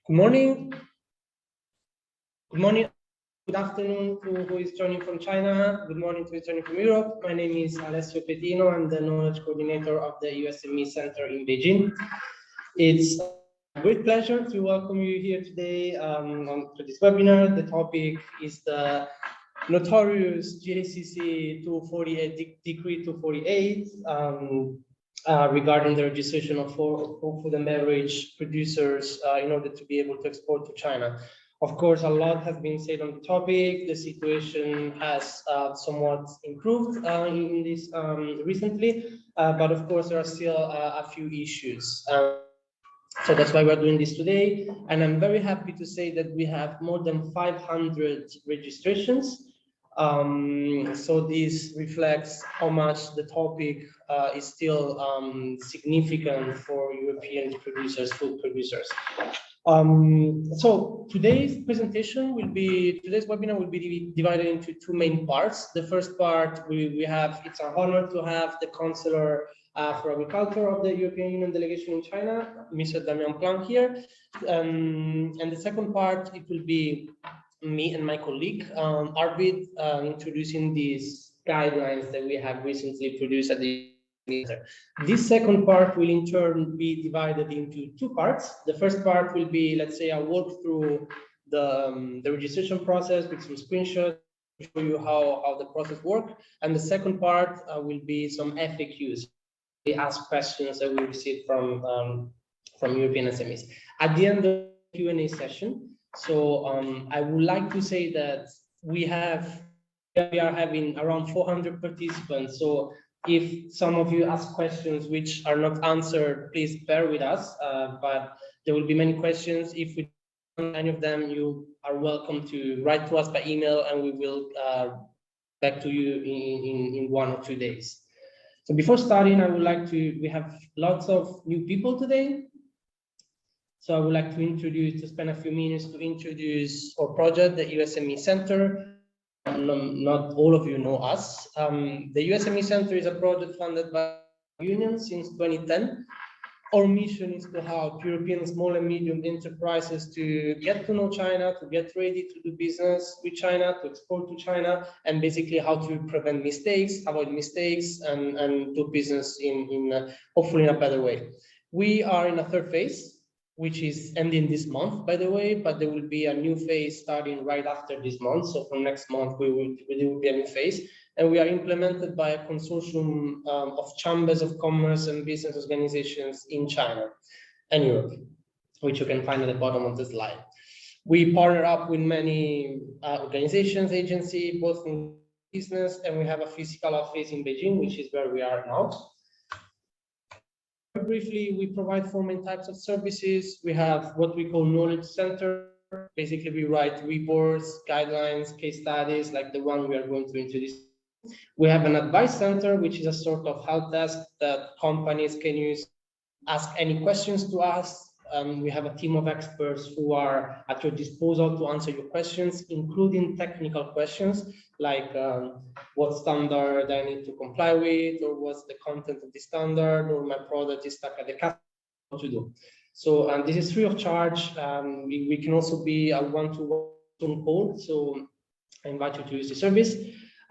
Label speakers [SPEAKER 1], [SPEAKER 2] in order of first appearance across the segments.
[SPEAKER 1] Good morning. Good morning. Good afternoon to who is joining from China. Good morning to who is joining from Europe. My name is Alessio Petino. I'm the knowledge coordinator of the EU SME Centre in Beijing. It's a great pleasure to welcome you here today to this webinar. The topic is the notorious GACC 248 Decree 248 regarding the registration of food and beverage producers in order to be able to export to China. Of course, a lot has been said on the topic. The situation has somewhat improved in this recently, but of course there are still a few issues. So that's why we're doing this today. And I'm very happy to say that we have more than 500 registrations. So this reflects how much the topic is still significant for European producers, food producers. So today's webinar will be divided into two main parts. The first part, it's our honor to have the Counselor for Agriculture of the European Union delegation in China, Mr. Damien Planck here. And the second part, it will be me and my colleague, Arvid, introducing these guidelines that we have recently produced at the Center. This second part will in turn be divided into two parts. The first part will be, let's say, a walk through the registration process with some screenshots to show you how the process works. And the second part will be some FAQs. We ask questions that we received from European SMEs. At the end of the Q&A session, so I would like to say that we are having around 400 participants. So if some of you ask questions which are not answered, please bear with us. But there will be many questions. If we don't answer any of them, you are welcome to write to us by email, and we will back to you in 1 or 2 days. So before starting, we have lots of new people today. So I would like to spend a few minutes to introduce our project, the EU SME Centre. Not all of you know us. The EU SME Centre is a project funded by the Union since 2010. Our mission is to help European small and medium enterprises to get to know China, to get ready to do business with China, to export to China, and basically how to prevent mistakes, avoid mistakes, and do business in hopefully in a better way. We are in a third phase, which is ending this month, by the way, but there will be a new phase starting right after this month. So from next month, there will be a new phase. And we are implemented by a consortium of chambers of commerce and business organizations in China and Europe, which you can find at the bottom of the slide. We partner up with many organizations, agencies, both in business, and we have a physical office in Beijing, which is where we are now. Briefly, we provide 4 main types of services. We have what we call knowledge center. Basically, we write reports, guidelines, case studies, like the one we are going to introduce. We have an advice center, which is a sort of help desk that companies can use, ask any questions to us. We have a team of experts who are at your disposal to answer your questions, including technical questions like what standard I need to comply with, or what's the content of the standard, or my product is stuck at the customer, what to do. So this is free of charge. We can also be a one-to-one call, so I invite you to use the service.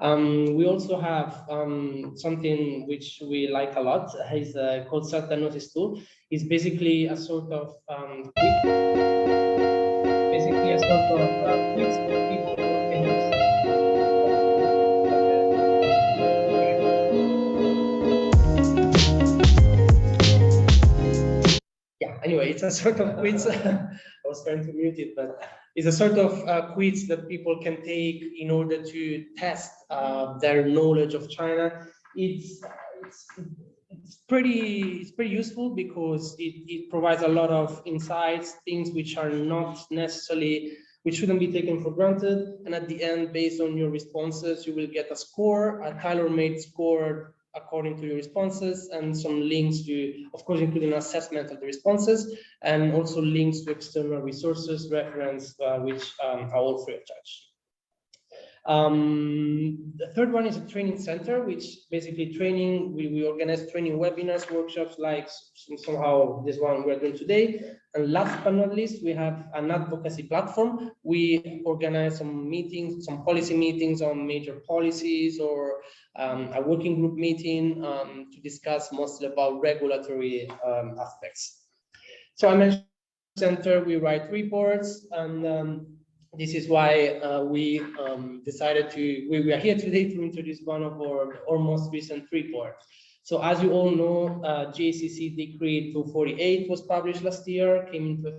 [SPEAKER 1] We also have something which we like a lot. Is called Certain Notice Tool. It's basically a sort of quiz that people can use. Yeah. Anyway, it's a sort of quiz. I was trying to mute it, but it's a sort of quiz that people can take in order to test their knowledge of China. It's pretty useful because it provides a lot of insights, things which are not necessarily, which shouldn't be taken for granted. And at the end, based on your responses, you will get a score, a tailor-made score according to your responses, and some links to, of course, including an assessment of the responses, and also links to external resources, reference, which are all free of charge. The third one is a training center, which basically training, we organize training webinars, workshops like somehow this one we're doing today. And last but not least, we have an advocacy platform. We organize some meetings, some policy meetings on major policies, or a working group meeting to discuss mostly about regulatory aspects. So I mentioned center, we write reports, and this is why we decided we are here today to introduce one of our most recent reports. So as you all know, GACC Decree 248 was published last year, came into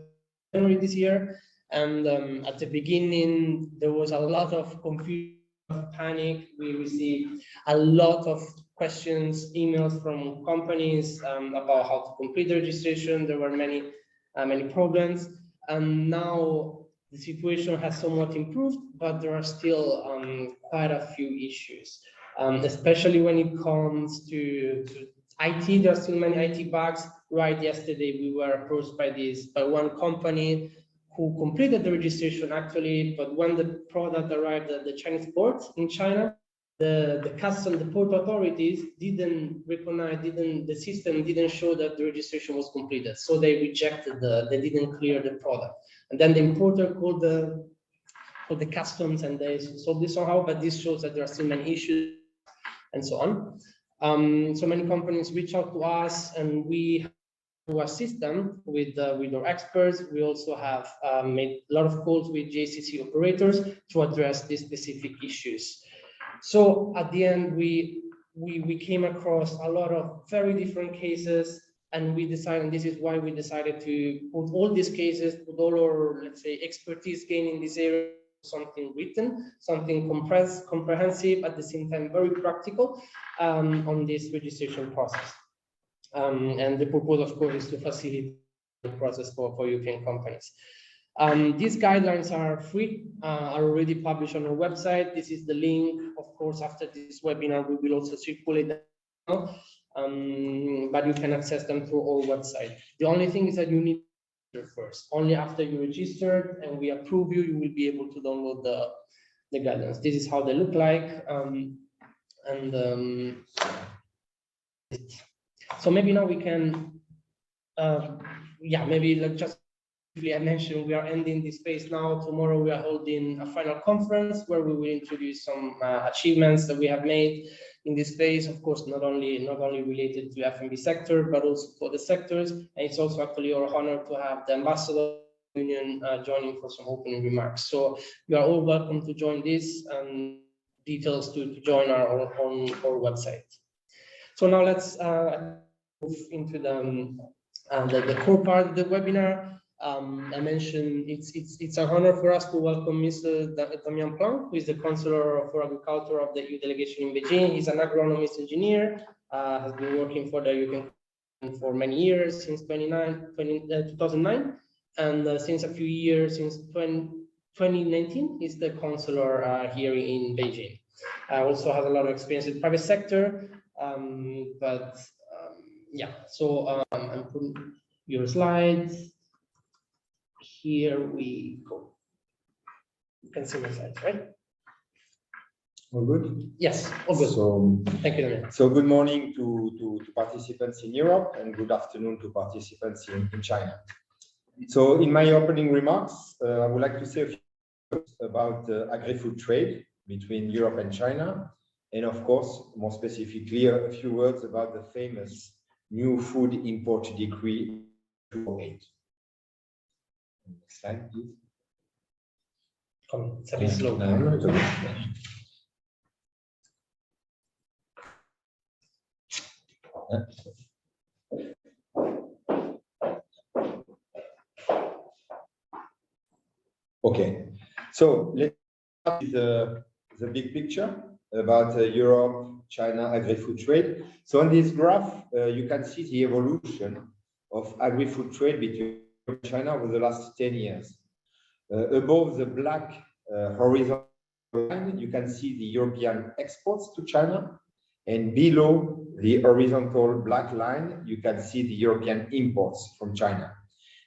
[SPEAKER 1] January this year, and at the beginning there was a lot of confusion, panic. We received a lot of questions, emails from companies about how to complete the registration. There were many problems, and now the situation has somewhat improved, but there are still quite a few issues, especially when it comes to IT. There are still many IT bugs. Right yesterday, we were approached by one company who completed the registration actually, but when the product arrived at the Chinese port in China, the port authorities didn't recognize, the system didn't show that the registration was completed. So they rejected they didn't clear the product. And then the importer called the customs and they solved this somehow, but this shows that there are still many issues and so on. So many companies reach out to us and we to assist them with our experts. We also have made a lot of calls with Jscc operators to address these specific issues. So at the end, we came across a lot of very different cases, and we decided, and this is why we decided to put all these cases, put all our, let's say, expertise gained in this area, something written, something comprehensive, at the same time very practical on this registration process. And the purpose, of course, is to facilitate the process for European companies. These guidelines are free, are already published on our website. This is the link. Of course, after this webinar, we will also circulate them, but you can access them through our website. The only thing is that you need to register first. Only after you registered and we approve you, you will be able to download the guidelines. This is how they look like. So maybe now we can, maybe like just briefly I mentioned we are ending this phase now. Tomorrow we are holding a final conference where we will introduce some achievements that we have made in this phase. Of course, not only related to F&B sector, but also for the sectors. And it's also actually our honor to have the ambassador union joining for some opening remarks. So you are all welcome to join this, and details to join are on our website. So now let's move into the core part of the webinar. I mentioned it's an honor for us to welcome Mr. Damien Planck, who is the Counselor for Agriculture of the EU delegation in Beijing. He's an agronomist engineer, has been working for the European Union for many years, since 2009, and since a few years, since 2019, he's the Counselor here in Beijing. Also has a lot of experience in the private sector. So I'm putting your slides. Here we go. You can see my slides, right?
[SPEAKER 2] All good?
[SPEAKER 1] Yes, all good.
[SPEAKER 2] So,
[SPEAKER 1] thank you, Damian.
[SPEAKER 2] So good morning to participants in Europe and good afternoon to participants in China. So in my opening remarks, I would like to say a few words about the agri-food trade between Europe and China. And of course, more specifically, a few words about the famous new food import decree 248. Next slide, please.
[SPEAKER 1] It's a bit slow.
[SPEAKER 2] Okay, so let's start with the big picture about Europe, China agri-food trade. So on this graph, you can see the evolution of agri-food trade between Europe and China over the last 10 years. Above the black horizontal line, you can see the European exports to China, and below the horizontal black line, you can see the European imports from China.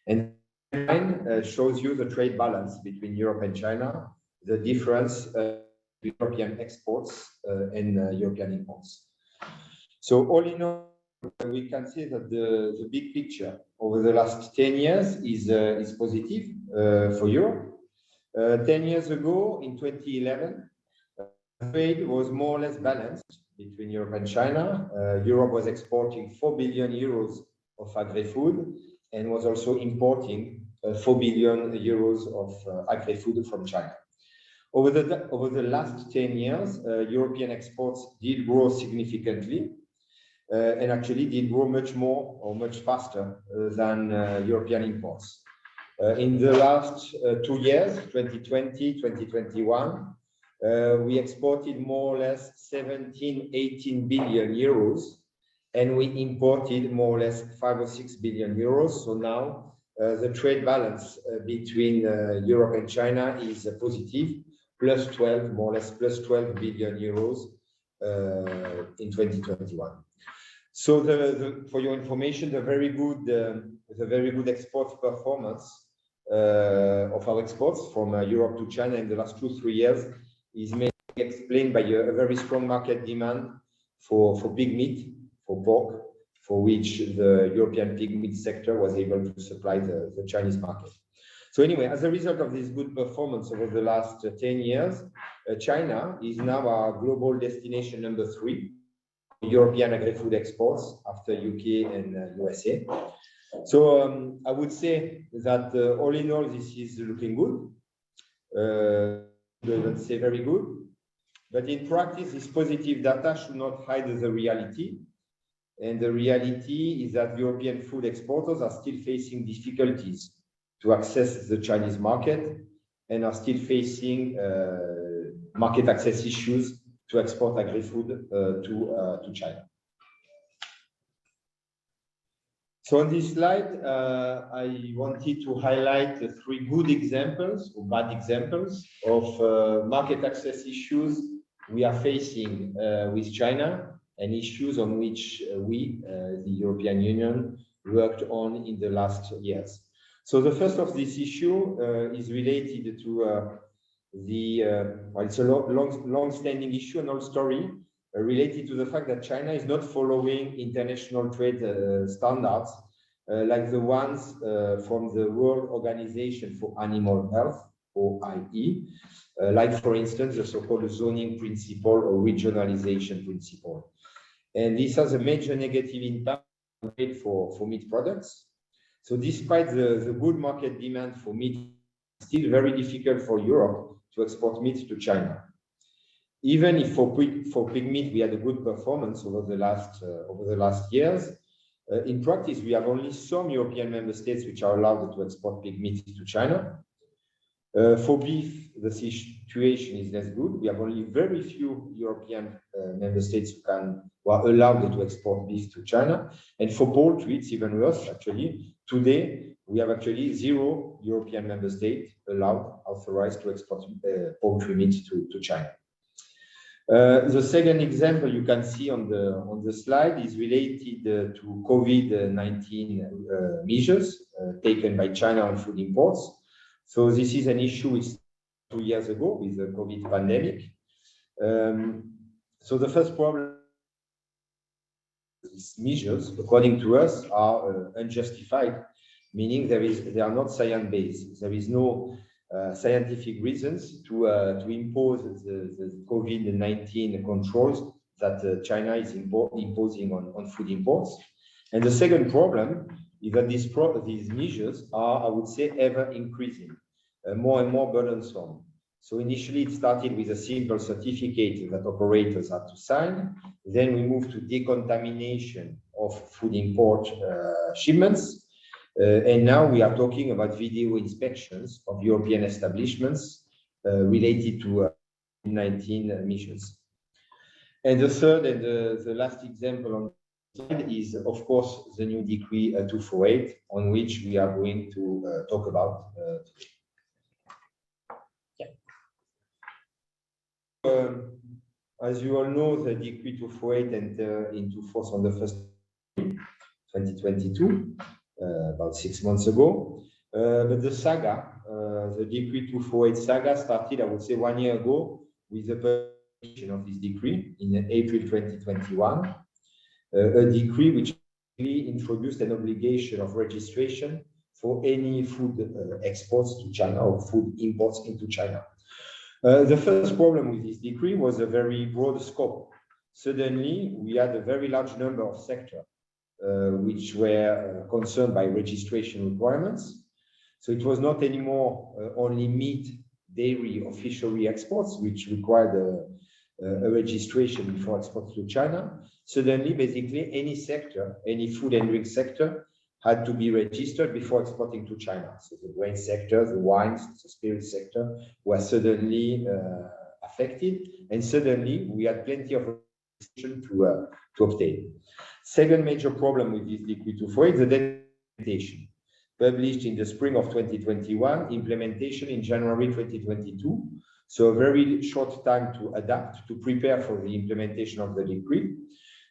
[SPEAKER 2] And the line shows you the trade balance between Europe and China, the difference European exports and European imports. So all in all, we can say that the big picture over the last 10 years is positive for Europe. 10 years ago, in 2011, trade was more or less balanced between Europe and China. Europe was exporting 4 billion euros of agri-food and was also importing 4 billion euros of agri-food from China. Over the last 10 years, European exports did grow significantly and actually did grow much more or much faster than European imports. In the last 2 years, 2020, 2021, we exported more or less 17, 18 billion euros, and we imported more or less 5 or 6 billion euros. So now the trade balance between Europe and China is positive, plus 12, more or less plus 12 billion euros in 2021. So for your information, the very good export performance of our exports from Europe to China in the last 2-3 years is mainly explained by a very strong market demand for pig meat, for pork, for which the European pig meat sector was able to supply the Chinese market. So anyway, as a result of this good performance over the last 10 years, China is now our global destination number 3. European agri-food exports after UK and USA. So I would say that all in all, this is looking good. Let's say very good. But in practice, this positive data should not hide the reality. And the reality is that European food exporters are still facing difficulties to access the Chinese market and are still facing market access issues to export agri-food to China. So on this slide, I wanted to highlight 3 good examples or bad examples of market access issues we are facing with China and issues on which we, the European Union, worked on in the last years. So the first of this issue is related to well, it's a long-standing issue, an old story, related to the fact that China is not following international trade standards like the ones from the World Organization for Animal Health, OIE, like for instance, the so-called zoning principle or regionalization principle. And this has a major negative impact on trade for meat products. So despite the good market demand for meat, it's still very difficult for Europe to export meat to China. Even if for pig meat we had a good performance over the last years, in practice we have only some European member states which are allowed to export pig meat to China. For beef, the situation is less good. We have only very few European member states who are allowed to export beef to China. And for poultry, it's even worse actually. Today, we have actually 0 European member states authorized to export poultry meat to China. The second example you can see on the slide is related to COVID-19 measures taken by China on food imports. So this is an issue which 2 years ago with the COVID pandemic. So the first problem, these measures, according to us, are unjustified, meaning they are not science-based. There is no scientific reasons to impose the COVID-19 controls that China is imposing on food imports. And the second problem is that these measures are, I would say, ever increasing, more and more burdensome. So initially it started with a simple certificate that operators had to sign. Then we moved to decontamination of food import shipments. And now we are talking about video inspections of European establishments related to COVID-19 measures. And the third and the last example on the slide is, of course, the new Decree 248, on which we are going to talk about today. As you all know, the Decree 248 entered into force on the 1st of 2022, about 6 months ago. But the saga, the Decree 248 saga started, I would say, 1 year ago with the publication of this decree in April 2021, a decree which introduced an obligation of registration for any food exports to China or food imports into China. The first problem with this decree was a very broad scope. Suddenly, we had a very large number of sectors which were concerned by registration requirements. So it was not anymore only meat, dairy, or fishery exports, which required a registration before exports to China. Suddenly, basically, any sector, any food and drink sector, had to be registered before exporting to China. So the grain sector, the wines, the spirit sector were suddenly affected, and suddenly we had plenty of registration to obtain. Second major problem with this Decree 248 is the implementation. Published in the spring of 2021, implementation in January 2022. So a very short time to adapt, to prepare for the implementation of the decree.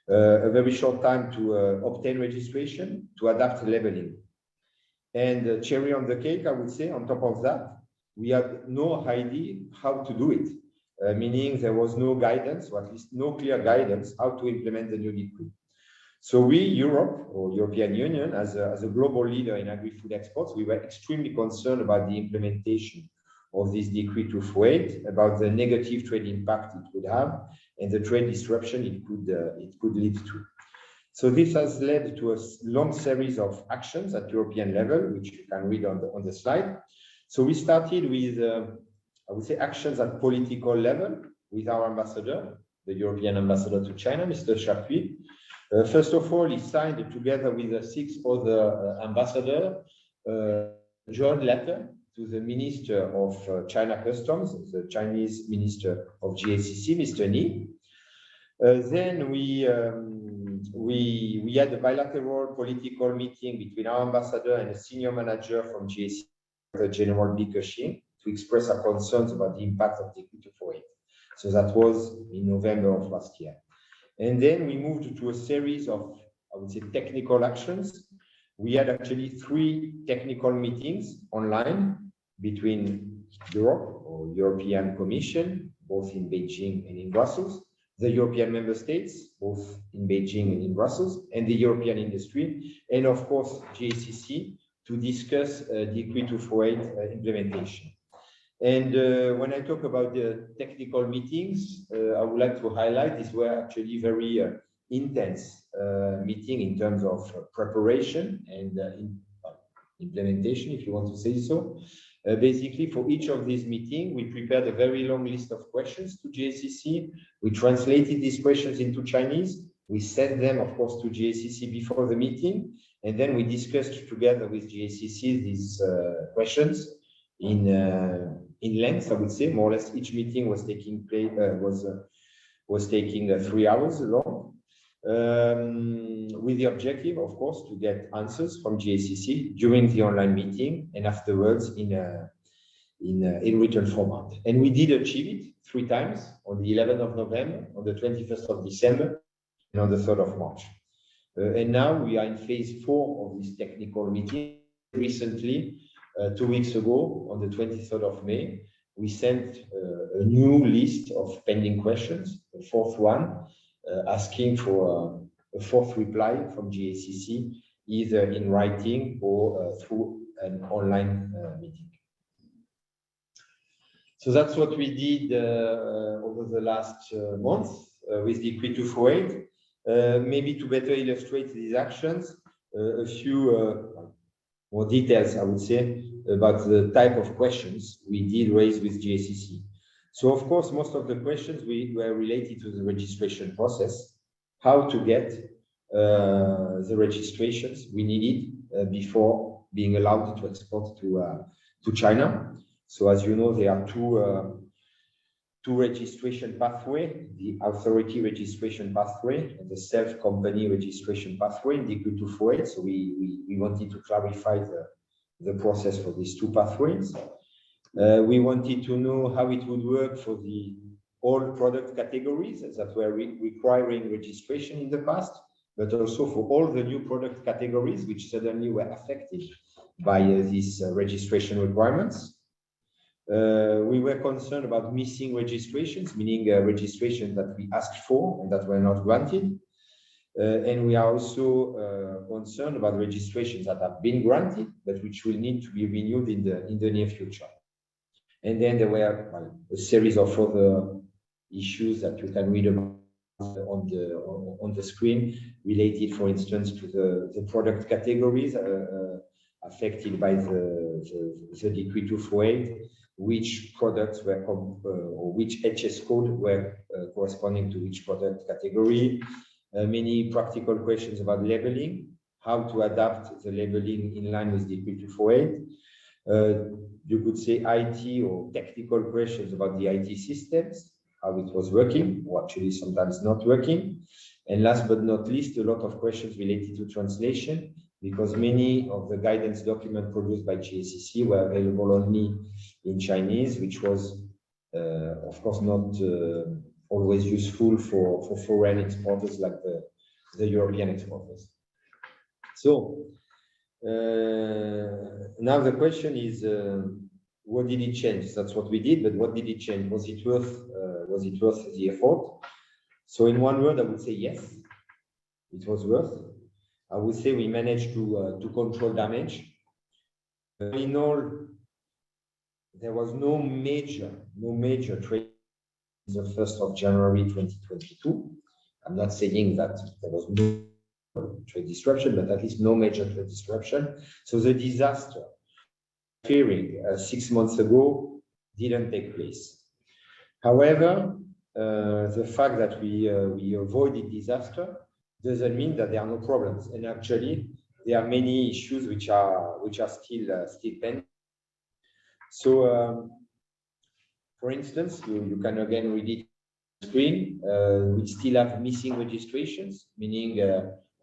[SPEAKER 2] A very short time to obtain registration, to adapt labeling. And cherry on the cake, I would say, on top of that, we had no idea how to do it, meaning there was no guidance, or at least no clear guidance, how to implement the new decree. So we, Europe, or European Union, as a global leader in agri-food exports, we were extremely concerned about the implementation of this Decree 248, about the negative trade impact it would have, and the trade disruption it could lead to. So this has led to a long series of actions at European level, which you can read on the slide. So we started with, I would say, actions at political level with our ambassador, the European ambassador to China, Mr. Jscc. First of all, he signed together with 6 other ambassadors a joint letter to the Minister of China Customs, the Chinese Minister of GACC, Mr. Ni. Then we had a bilateral political meeting between our ambassador and a senior manager from GACC, General Bickershing, to express our concerns about the impact of Decree 248. So that was in November of last year. And then we moved to a series of, I would say, technical actions. We had actually 3 technical meetings online between Europe or European Commission, both in Beijing and in Brussels, the European member states, both in Beijing and in Brussels, and the European industry, and of course, GACC, to discuss Decree 248 implementation. And when I talk about the technical meetings, I would like to highlight these were actually very intense meeting in terms of preparation and implementation, if you want to say so. Basically, for each of these meetings, we prepared a very long list of questions to GACC. We translated these questions into Chinese. We sent them, of course, to GACC before the meeting, and then we discussed together with GACC these questions in length, I would say. More or less, each meeting was taking place was taking 3 hours long, with the objective, of course, to get answers from GACC during the online meeting and afterwards in written format. And we did achieve it 3 times, on the 11th of November, on the 21st of December, and on the 3rd of March. And now we are in phase 4 of this technical meeting. Recently, 2 weeks ago, on the 23rd of May, we sent a new list of pending questions, the 4th one, asking for a 4th reply from GACC, either in writing or through an online meeting. So that's what we did over the last month with Decree 248. Maybe to better illustrate these actions, a few more details, I would say, about the type of questions we did raise with GACC. So, of course, most of the questions were related to the registration process, how to get the registrations we needed before being allowed to export to China. So, as you know, there are two registration pathway, the authority registration pathway and the self-company registration pathway in Decree 248. So we wanted to clarify the process for these 2 pathways. We wanted to know how it would work for the all product categories that were requiring registration in the past, but also for all the new product categories which suddenly were affected by these registration requirements. We were concerned about missing registrations, meaning registrations that we asked for and that were not granted. And we are also concerned about registrations that have been granted, but which will need to be renewed in the near future. And then there were a series of other issues that you can read about on the screen, related, for instance, to the product categories affected by the Decree 248, which products were or which HS code were corresponding to which product category. Many practical questions about labeling, how to adapt the labeling in line with Decree 248. You could say IT or technical questions about the IT systems, how it was working, or actually sometimes not working. And last but not least, a lot of questions related to translation, because many of the guidance documents produced by Jscc were available only in Chinese, which was, of course, not always useful for foreign exporters like the European exporters. So now the question is, what did it change? That's what we did, but what did it change? Was it worth the effort? So in one word, I would say yes, it was worth. I would say we managed to control damage. In all, there was no major trade the 1st of January 2022. I'm not saying that there was no trade disruption, but at least no major trade disruption. So the disaster fearing 6 months ago didn't take place. However, the fact that we avoided disaster doesn't mean that there are no problems. And actually, there are many issues which are still pending. So, for instance, you can again read it on the screen. We still have missing registrations, meaning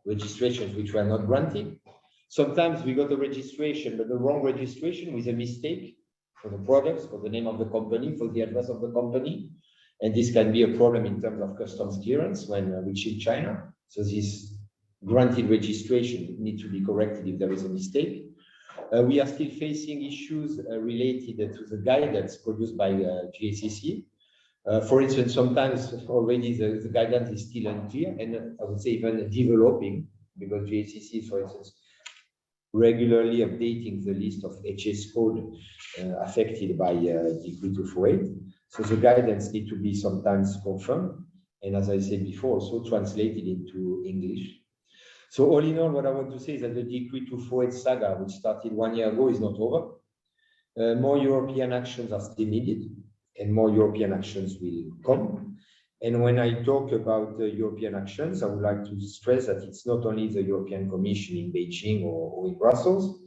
[SPEAKER 2] registrations which were not granted. Sometimes we got a registration, but the wrong registration with a mistake for the products, for the name of the company, for the address of the company. And this can be a problem in terms of customs clearance when reaching China. So this granted registration needs to be corrected if there is a mistake. We are still facing issues related to the guidance produced by GACC. For instance, sometimes already the guidance is still unclear, and I would say even developing, because GACC is, for instance, regularly updating the list of HS code affected by Decree 248. So the guidance need to be sometimes confirmed, and as I said before, also translated into English. So all in all, what I want to say is that the Decree 248 saga, which started 1 year ago, is not over. More European actions are still needed, and more European actions will come. And when I talk about European actions, I would like to stress that it's not only the European Commission in Beijing or in Brussels,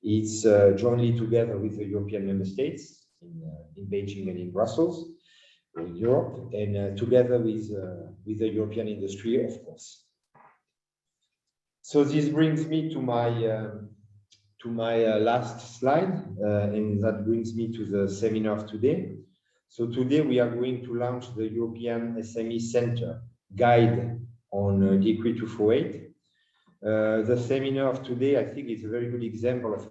[SPEAKER 2] it's jointly together with the European member states in Beijing and in Brussels, or in Europe, and together with the European industry, of course. So this brings me to my last slide, and that brings me to the seminar of today. So today we are going to launch the European SME Centre guide on Decree 248. The seminar of today, I think, is a very good example of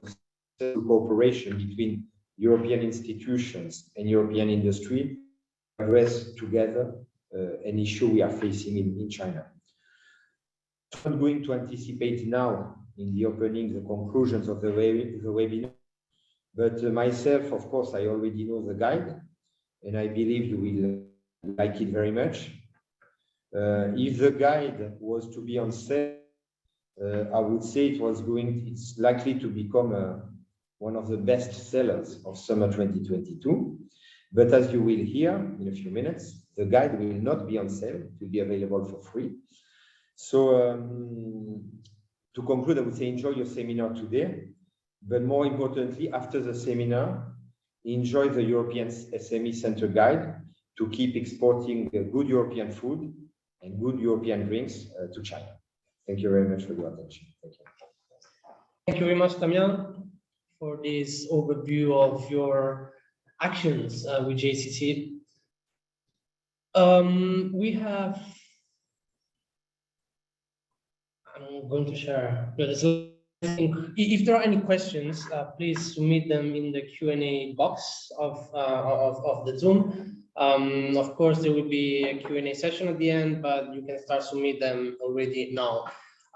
[SPEAKER 2] cooperation between European institutions and European industry to address together an issue we are facing in China. I'm not going to anticipate now in the opening the conclusions of the webinar, but myself, of course, I already know the guide, and I believe you will like it very much. If the guide was to be on sale, I would say it's likely to become one of the best sellers of summer 2022. But as you will hear in a few minutes, the guide will not be on sale. It will be available for free. So to conclude, I would say enjoy your seminar today, but more importantly, after the seminar, enjoy the European SME Centre guide to keep exporting good European food and good European drinks to China. Thank you very much for your attention. Thank you.
[SPEAKER 1] Thank you very much, Damian, for this overview of your actions with Jscc. I'm going to share. There's a if there are any questions, please submit them in the Q&A box of the Zoom. Of course, there will be a Q&A session at the end, but you can start submit them already now.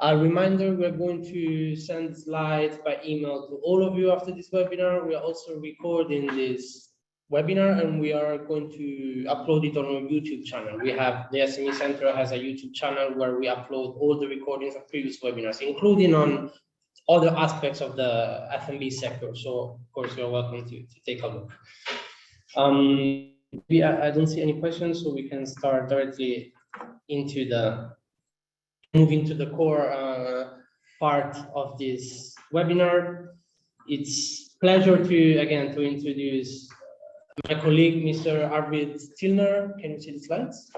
[SPEAKER 1] A reminder, we're going to send slides by email to all of you after this webinar. We are also recording this webinar and we are going to upload it on our YouTube channel. We have the SME Centre has a YouTube channel where we upload all the recordings of previous webinars, including on other aspects of the F&B sector. So of course, you're welcome to take a look. I don't see any questions, so we can start directly into moving to the core part of this webinar. It's pleasure to introduce my colleague, Mr. Arvid Tilner. Can you see the slides?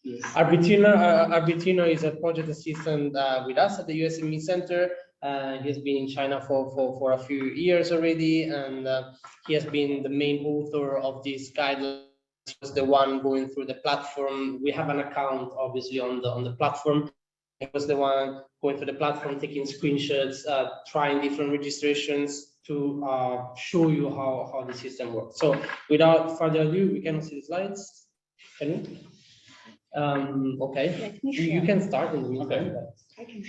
[SPEAKER 1] Yes. Arvid Tilner is a project assistant with us at the EU SME Centre. He has been in China for a few years already, and he has been the main author of this guideline. He was the one going through the platform. We have an account, obviously, on the platform. He was the one going through the platform, taking screenshots, trying different registrations to show you how the system works. So without further ado, we cannot see the slides. Can we? Okay, you can start in the meantime.
[SPEAKER 3] Okay.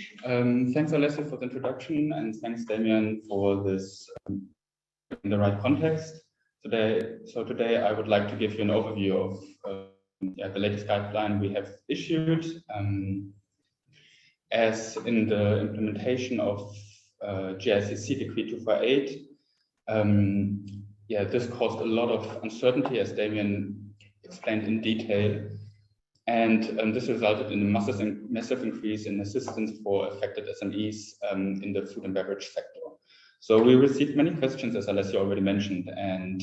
[SPEAKER 3] Thanks, Alessio, for the introduction, and thanks, Damien, for this in the right context. Today I would like to give you an overview of the latest guideline we have issued. As in the implementation of GACC Decree 248, this caused a lot of uncertainty, as Damien explained in detail. And this resulted in a massive increase in assistance for affected SMEs in the food and beverage sector. So we received many questions, as Alessio already mentioned, and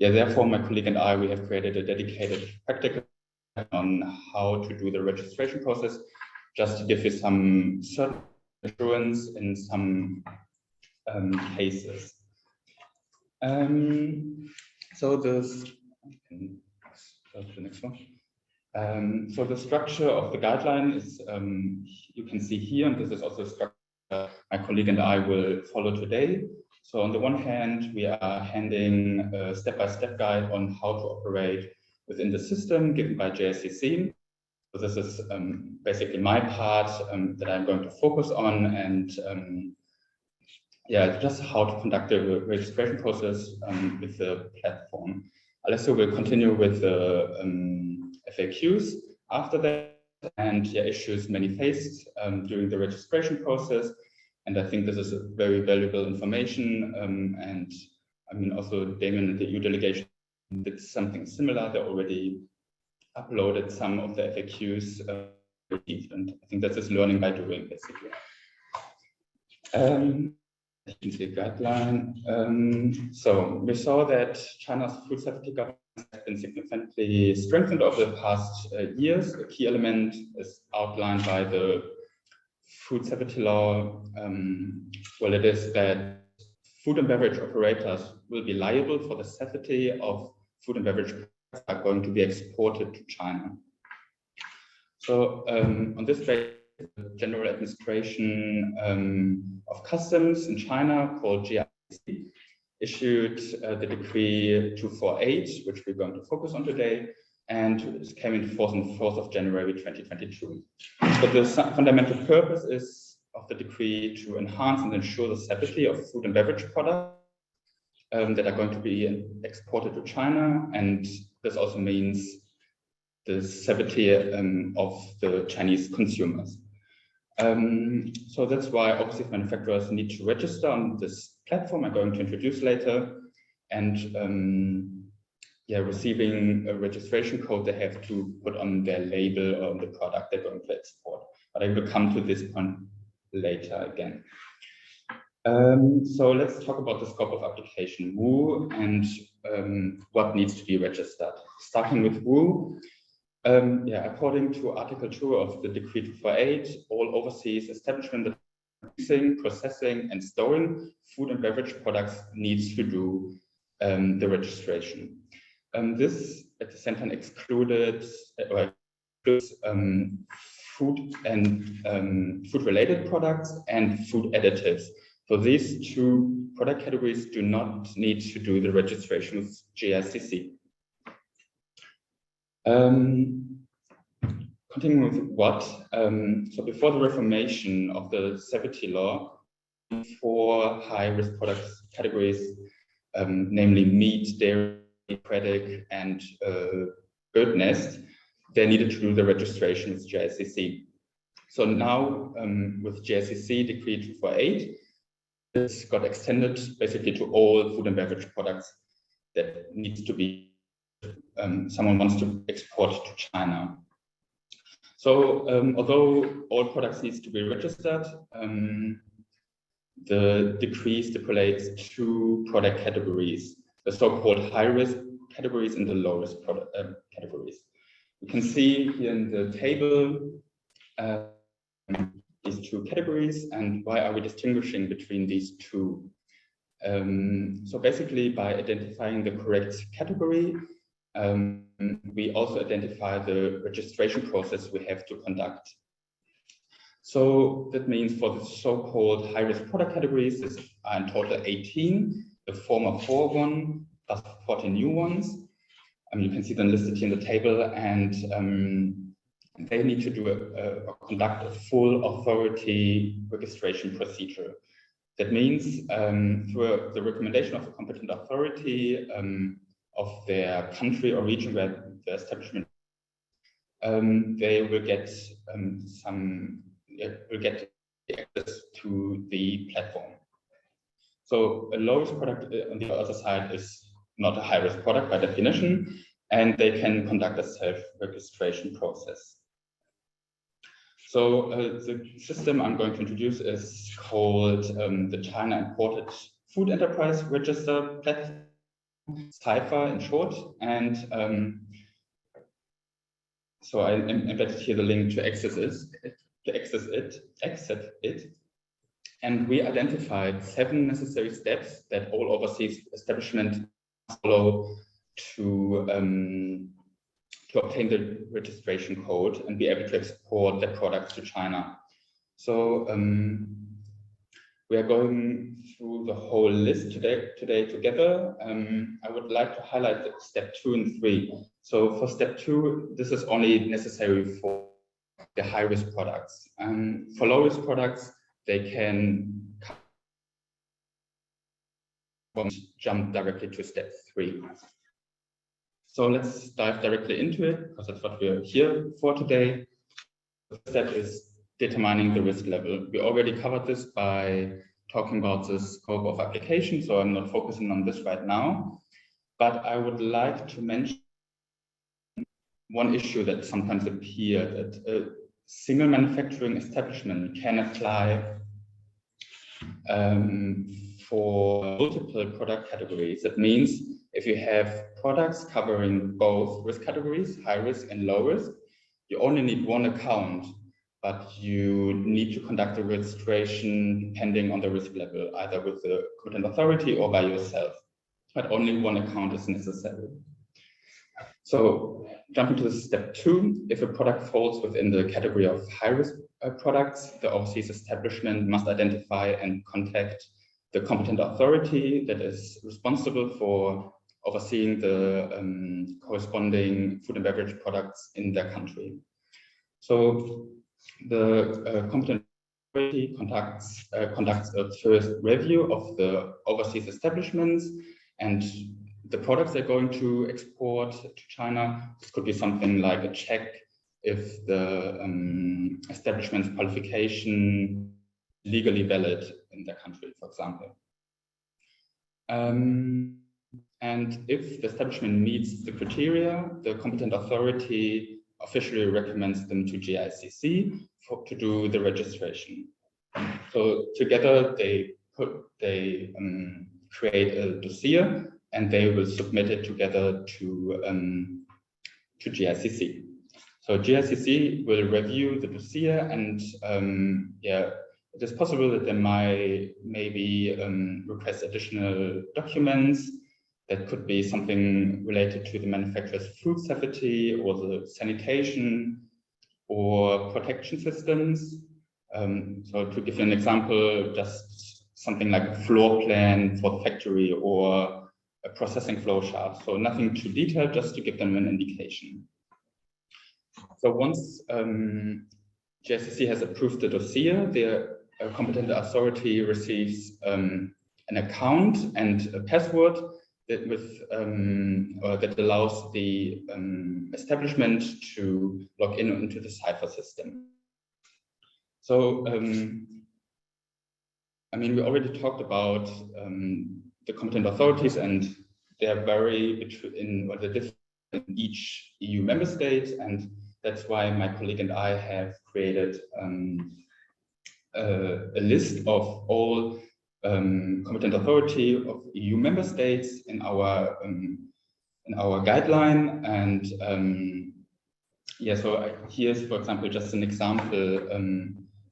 [SPEAKER 3] therefore my colleague and we have created a dedicated practical on how to do the registration process, just to give you some certain assurance in some cases. So this, I can go to the next one. So the structure of the guideline is, you can see here, and this is also a structure my colleague and I will follow today. So on the one hand, we are handing a step-by-step guide on how to operate within the system given by Jscc. So this is basically my part that I'm going to focus on, and just how to conduct the registration process with the platform. Alessio will continue with the FAQs after that, and issues many faced during the registration process. And I think this is a very valuable information. And I mean, also Damien and the EU delegation did something similar. They already uploaded some of the FAQs, and I think that's just learning by doing, basically. You can see a guideline. So we saw that China's food safety governance has been significantly strengthened over the past years. A key element is outlined by the food safety law. Well, it is that food and beverage operators will be liable for the safety of food and beverage products that are going to be exported to China. So on this basis, the General Administration of Customs in China, called GACC, issued the Decree 248, which we're going to focus on today, and it came into force on the 4th of January 2022. But the fundamental purpose is of the decree to enhance and ensure the safety of food and beverage products that are going to be exported to China, and this also means the safety of the Chinese consumers. So that's why obviously manufacturers need to register on this platform I'm going to introduce later, and receiving a registration code they have to put on their label or on the product they're going to export. But I will come to this point later again. So let's talk about the scope of application, WU, and what needs to be registered. Starting with WU. According to Article 2 of the Decree 248, all overseas establishments that are producing, processing, and storing food and beverage products needs to do the registration. This at the same time excludes food and food-related products and food additives. So these two product categories do not need to do the registration with GACC. Continuing with what? So before the reformation of the safety law, 4 high-risk products categories, namely meat, dairy, aquatic, and bird nest, they needed to do the registration with GACC. So now with GACC Decree 248, this got extended basically to all food and beverage products that needs to be, someone wants to export to China. So although all products needs to be registered, the decree stipulates 2 product categories, the so-called high-risk categories and the low-risk product categories. You can see here in the table these 2 categories, and why are we distinguishing between these 2? So basically, by identifying the correct category, we also identify the registration process we have to conduct. So that means for the so-called high-risk product categories, there are in total 18, the former 4 plus 14 new ones. You can see them listed here in the table, and they need to do or conduct a full authority registration procedure. That means through the recommendation of the competent authority of their country or region where the establishment, they will get access to the platform. So a low-risk product on the other side is not a high-risk product by definition, and they can conduct a self-registration process. So the system I'm going to introduce is called the China Imported Food Enterprise Register Platform, CIFR in short, and so I embedded here the link to access it. And we identified 7 necessary steps that all overseas establishments follow to obtain the registration code and be able to export their products to China. So we are going through the whole list today together. I would like to highlight step 2 and 3. So for step 2, this is only necessary for the high-risk products. For low-risk products, they can jump directly to step 3. So let's dive directly into it, because that's what we're here for today. The first step is determining the risk level. We already covered this by talking about the scope of application, so I'm not focusing on this right now. But I would like to mention one issue that sometimes appears, that a single manufacturing establishment can apply for multiple product categories. That means if you have products covering both risk categories, high risk and low risk, you only need one account, but you need to conduct a registration depending on the risk level, either with the competent authority or by yourself. But only one account is necessary. So jumping to step 2, if a product falls within the category of high-risk products, the overseas establishment must identify and contact the competent authority that is responsible for overseeing the corresponding food and beverage products in their country. So the competent authority conducts a first review of the overseas establishments and the products they're going to export to China. This could be something like a check if the establishment's qualification legally valid in their country, for example. And if the establishment meets the criteria, the competent authority officially recommends them to GACC to do the registration. So together they create a dossier and they will submit it together to GACC. So GACC will review the dossier, and it is possible that they might maybe request additional documents. That could be something related to the manufacturer's food safety or the sanitation. or protection systems. So to give you an example, just something like a floor plan for the factory or a processing flow chart. So nothing too detailed, just to give them an indication. So once Jscc has approved the dossier, the competent authority receives an account and a password that that allows the establishment to log in into the Cypher system. So, I mean, we already talked about the competent authorities, and they vary between the different in each EU member state, and that's why my colleague and I have created a list of all competent authority of EU member states in our guideline. And yeah, so here's, for example, just an example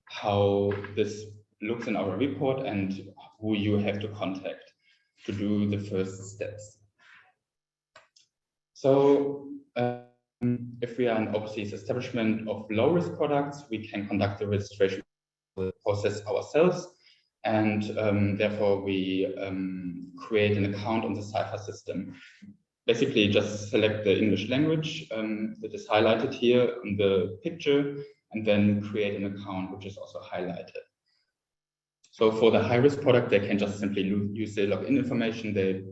[SPEAKER 3] how this looks in our report and who you have to contact to do the first steps. So if we are an overseas establishment of low-risk products, we can conduct the registration process ourselves, and therefore we create an account on the Cypher system. Basically, just select the English language that is highlighted here in the picture, and then create an account which is also highlighted. So for the high-risk product, they can just simply use the login information they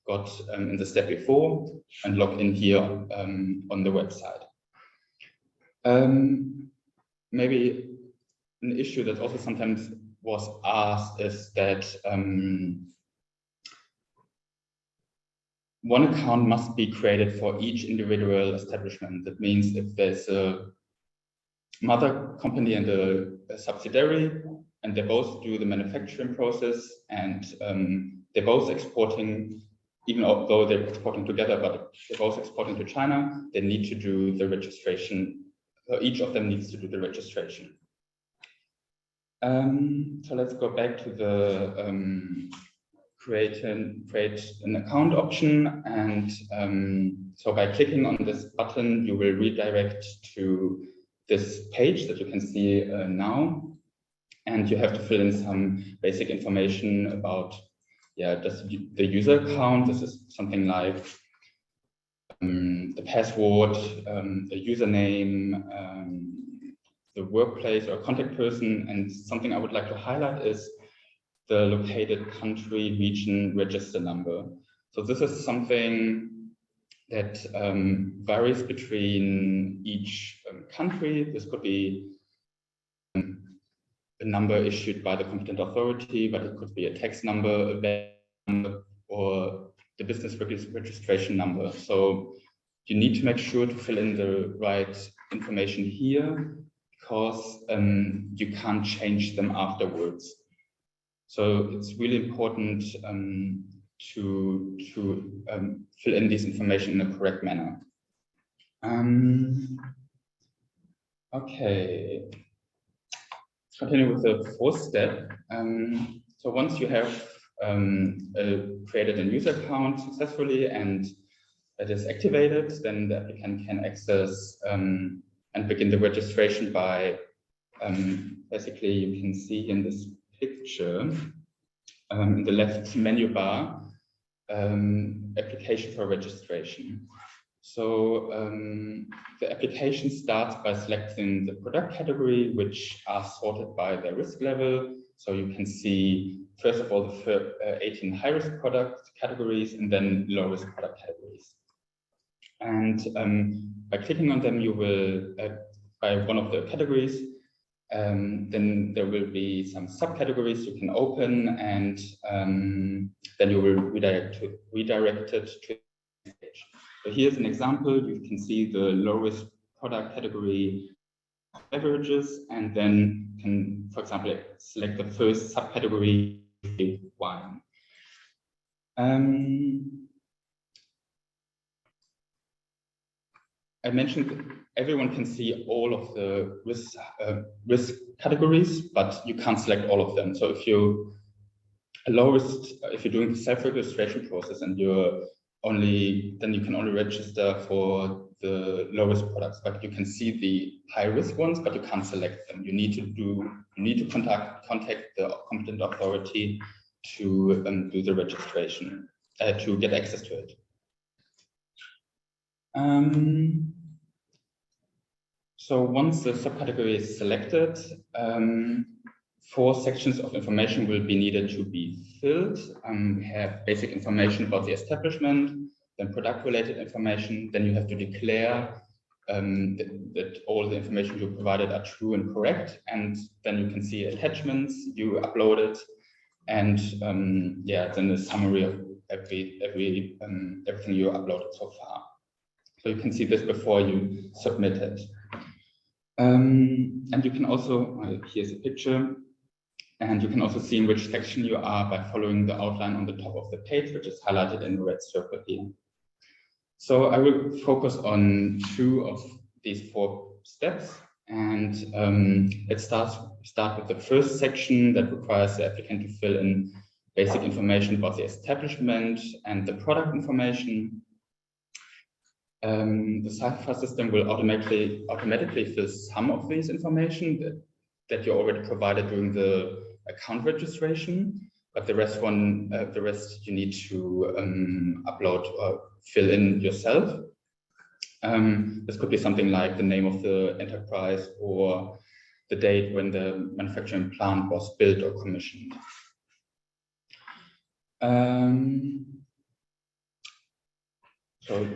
[SPEAKER 3] got in the step before and log in here on the website. Maybe an issue that also sometimes was asked is that one account must be created for each individual establishment. That means if there's a mother company and a subsidiary, and they both do the manufacturing process, and they're both exporting, even though they're exporting together, but they're both exporting to China, they need to do the registration. Each of them needs to do the registration. So let's go back to the create an account option. And so by clicking on this button, you will redirect to this page that you can see now. And you have to fill in some basic information about, yeah, just the user account. This is something like the password, the username, the workplace or contact person. And something I would like to highlight is the located country region register number. So this is something that varies between each country. This could be a number issued by the competent authority, but it could be a tax number, a bank number, or the business registration number. So you need to make sure to fill in the right information here, because you can't change them afterwards. So it's really important to fill in this information in a correct manner. Okay. Continue with the fourth step. So once you have created a user account successfully and it is activated, then the applicant can access and begin the registration by, basically you can see in this picture, in the left menu bar, application for registration. So the application starts by selecting the product category, which are sorted by their risk level. So you can see, first of all, the 18 high-risk product categories and then low-risk product categories. And by clicking on them, you will, by one of the categories, then there will be some subcategories you can open, and then you will redirect it to the page. So here's an example. You can see the low-risk product category beverages, and then can, for example, select the first subcategory, wine. I mentioned everyone can see all of the risk categories, but you can't select all of them. So if you're a low risk, if you're doing the self-registration process and you're then you can only register for the lowest products, but you can see the high risk ones, but you can't select them. You need to contact the competent authority to do the registration, to get access to it. So once the subcategory is selected, 4 sections of information will be needed to be filled. We have basic information about the establishment, then product-related information. Then you have to declare that all the information you provided are true and correct. And then you can see attachments you uploaded, and then a summary of everything you uploaded so far. So you can see this before you submit it. And you can also, here's a picture, and you can also see in which section you are by following the outline on the top of the page, which is highlighted in the red circle here. So I will focus on 2 of these 4 steps, and let's start with the first section that requires the applicant to fill in basic information about the establishment and the product information. The Cypher system will automatically fill some of these information that you already provided during the account registration, but the rest you need to upload or fill in yourself. This could be something like the name of the enterprise or the date when the manufacturing plant was built or commissioned. So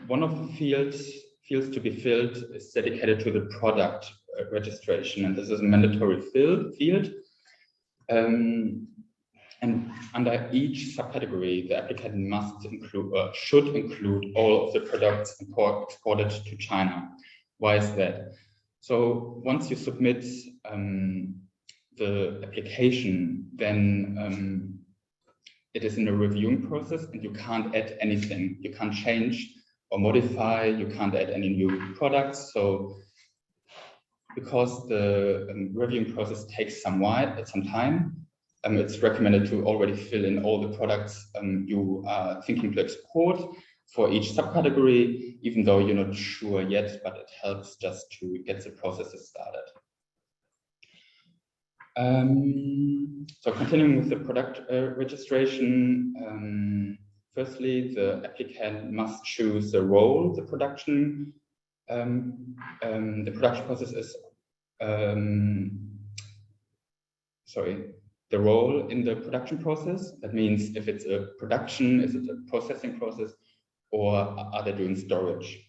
[SPEAKER 3] one of the fields to be filled is dedicated to the product registration, and this is a mandatory field. And under each subcategory, the applicant must include or should include all of the products exported to China. Why is that? So once you submit the application, then it is in a reviewing process, and you can't add anything. You can't change or modify. You can't add any new products. So because the reviewing process takes some time, it's recommended to already fill in all the products you are thinking to export for each subcategory, even though you're not sure yet, but it helps just to get the processes started. So continuing with the product registration, firstly, the applicant must choose the role the production process is, the role in the production process. That means if it's a production, is it a processing process, or are they doing storage?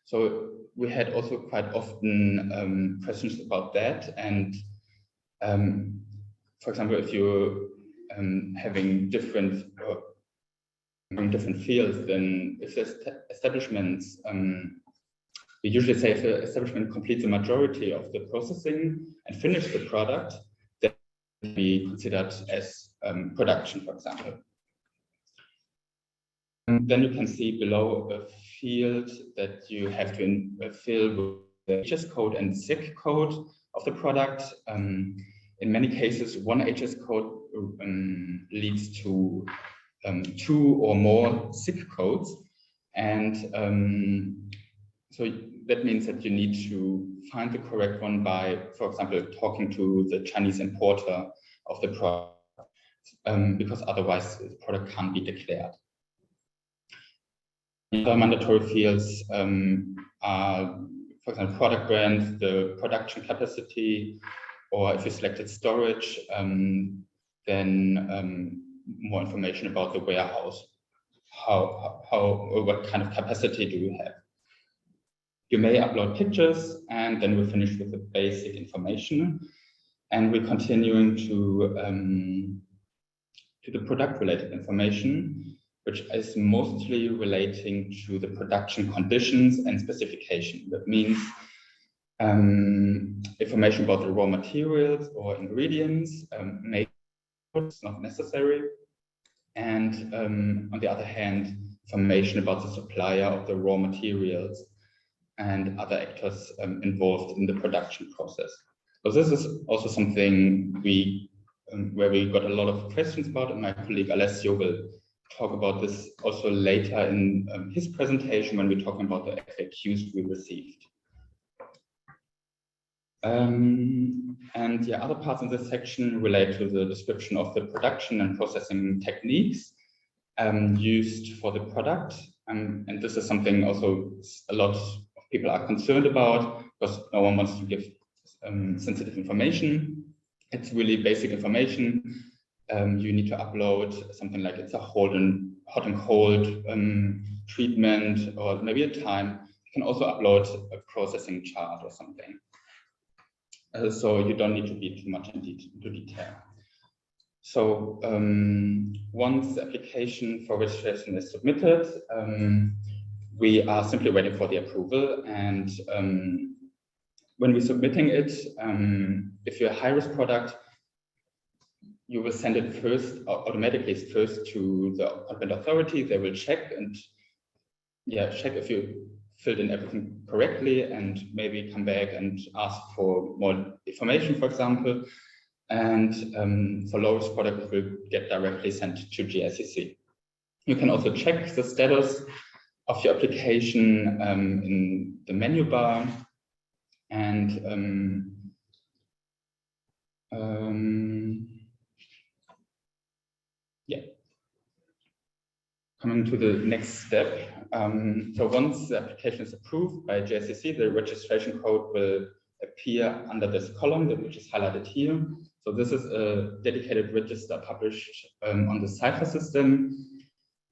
[SPEAKER 3] So we had also quite often questions about that. And for example, if you're having different fields, then if the establishments, we usually say if the establishment completes the majority of the processing and finish the product, then it will be considered as production, for example. And then you can see below a field that you have to fill with the HS code and Jscc code of the product. In many cases, one HS code leads to 2 or more Jscc codes. And so that means that you need to find the correct one by, for example, talking to the Chinese importer of the product, because otherwise the product can't be declared. Other mandatory fields are, for example, product brand, the production capacity, or if you selected storage, then more information about the warehouse. What kind of capacity do you have? You may upload pictures, and then we'll finish with the basic information, and we're continuing to the product-related information, which is mostly relating to the production conditions and specification. That means information about the raw materials or ingredients, maybe it's not necessary. And on the other hand, information about the supplier of the raw materials and other actors involved in the production process. So this is also something where we got a lot of questions about, and my colleague Alessio will talk about this also later in his presentation when we're talking about the FAQs we received. And yeah, other parts in this section relate to the description of the production and processing techniques used for the product. And this is something also a lot of people are concerned about, because no one wants to give sensitive information. It's really basic information. You need to upload something like it's a hot and cold treatment, or maybe a time. You can also upload a processing chart or something. So you don't need to be too much into detail. So once the application for registration is submitted, we are simply waiting for the approval. And when we're submitting it, if you're a high-risk product, you will send it automatically first to the competent authority. They will check and check if you filled in everything correctly, and maybe come back and ask for more information, for example. And for low-risk product, it will get directly sent to Jscc. You can also check the status of your application in the menu bar. And coming to the next step. So once the application is approved by Jscc, the registration code will appear under this column, which is highlighted here. So this is a dedicated register published on the Cypher system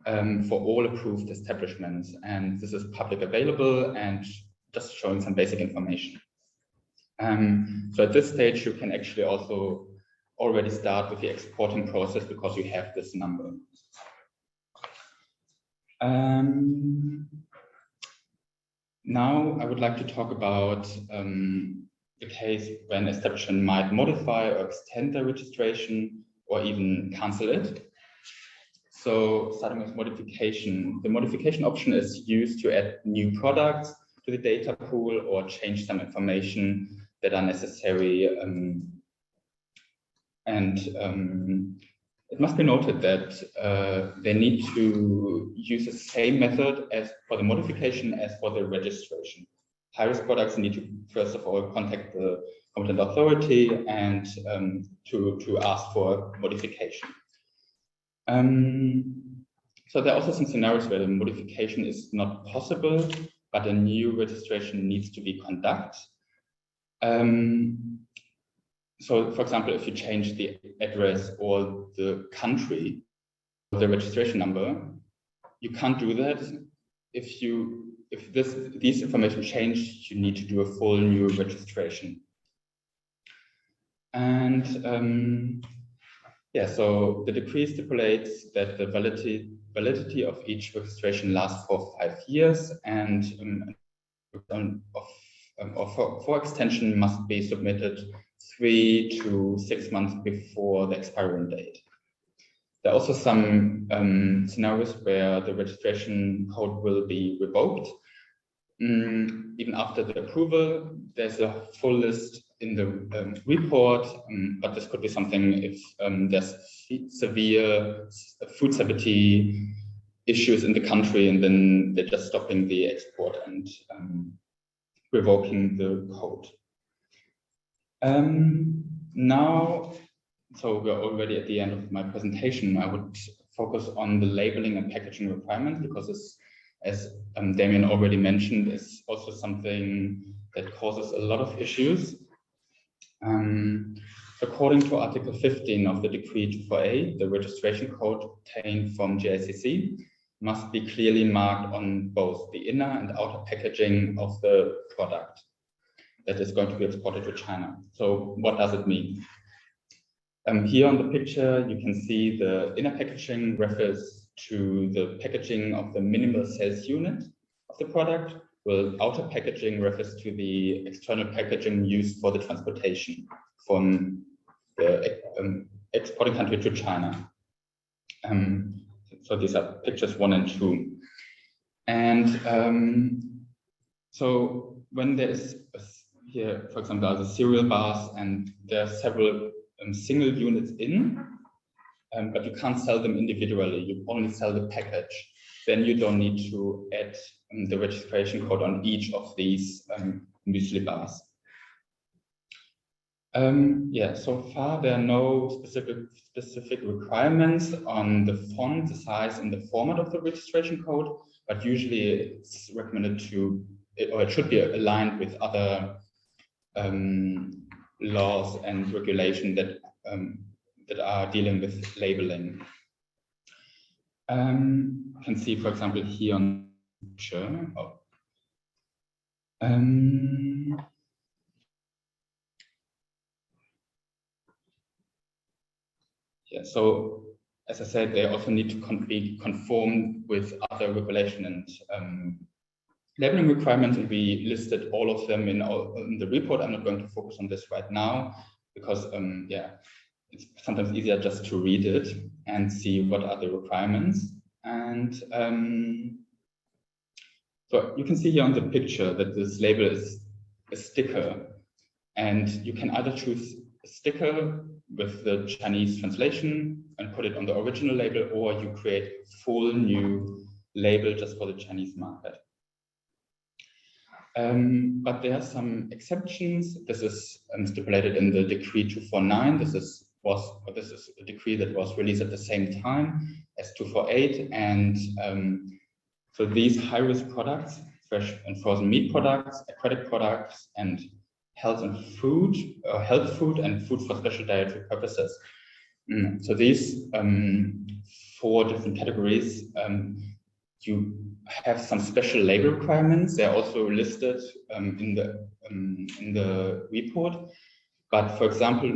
[SPEAKER 3] for all approved establishments. And this is public available and just showing some basic information. So at this stage, you can actually also already start with the exporting process because you have this number. Now I would like to talk about the case when establishment might modify or extend their registration or even cancel it. So starting with modification, the modification option is used to add new products to the data pool or change some information that are necessary. It must be noted that they need to use the same method as for the modification as for the registration. High-risk products need to, first of all, contact the competent authority and to ask for modification. So there are also some scenarios where the modification is not possible, but a new registration needs to be conducted. So, for example, if you change the address or the country, the registration number, you can't do that. If these information change, you need to do a full new registration. And so the decree stipulates that the validity of each registration lasts for 5 years, and for extension must be submitted 3 to 6 months before the expiry date. There are also some scenarios where the registration code will be revoked. Even after the approval, there's a full list in the report, but this could be something if there's severe food safety issues in the country, and then they're just stopping the export and revoking the code. Now, so we're already at the end of my presentation. I would focus on the labeling and packaging requirements, because it's, as Damien already mentioned, is also something that causes a lot of issues. According to Article 15 of the Decree 24A, the registration code obtained from Jscc must be clearly marked on both the inner and outer packaging of the product that is going to be exported to China. So what does it mean? Here on the picture, you can see the inner packaging refers to the packaging of the minimal sales unit of the product, while outer packaging refers to the external packaging used for the transportation from the exporting country to China. So these are pictures 1 and 2. And so when there is here, for example, are the cereal bars, and there are several single units in. but you can't sell them individually. You only sell the package. Then you don't need to add the registration code on each of these muesli bars. Yeah, so far there are no specific requirements on the font, the size, and the format of the registration code, but usually it's recommended to, or it should be aligned with other laws and regulation that that are dealing with labeling. You can see, for example, here on the picture. Yeah, so as I said, they also need to be conformed with other regulation and labeling requirements, and we listed all of them in the report. I'm not going to focus on this right now because yeah, it's sometimes easier just to read it and see what are the requirements. And so you can see here on the picture that this label is a sticker, and you can either choose a sticker with the Chinese translation and put it on the original label, or you create a full new label just for the Chinese market. But there are some exceptions. This is stipulated in the Decree 249. This is a decree that was released at the same time as 248, and so these high-risk products, fresh and frozen meat products, aquatic products, and health food and food for special dietary purposes. So these 4 different categories, you have some special label requirements. They're also listed in the report. But for example,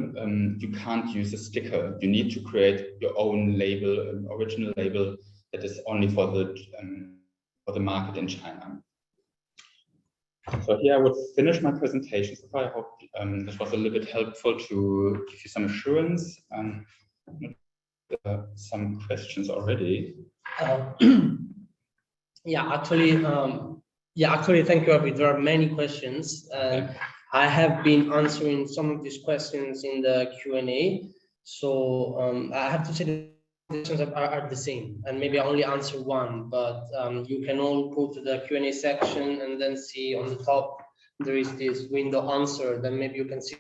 [SPEAKER 3] you can't use a sticker. You need to create your own label, an original label that is only for the market in China. So here I would finish my presentation. So far, I hope this was a little bit helpful to give you some assurance. Some questions already.
[SPEAKER 1] Yeah, actually, thank you, Abby. There are many questions. I have been answering some of these questions in the Q&A. So I have to say the questions are the same, and maybe I only answer one, but you can all go to the Q&A section and then see on the top, there is this window answer, then maybe you can see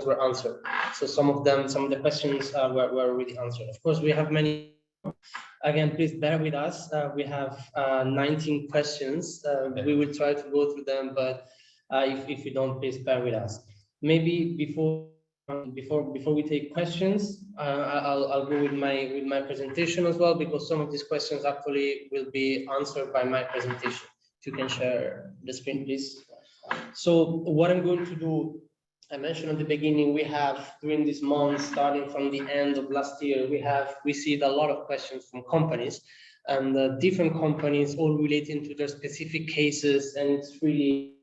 [SPEAKER 1] were answered. So some of the questions were already answered. Of course, we have many. Again, please bear with us. We have 19 questions. We will try to go through them, but if you don't, please bear with us. Maybe before we take questions, I'll go with my presentation as well, because some of these questions actually will be answered by my presentation. If you can share the screen, please. So what I'm going to do, I mentioned at the beginning, we have during this month, starting from the end of last year, we have received a lot of questions from companies, and different companies all relating to their specific cases, and it's really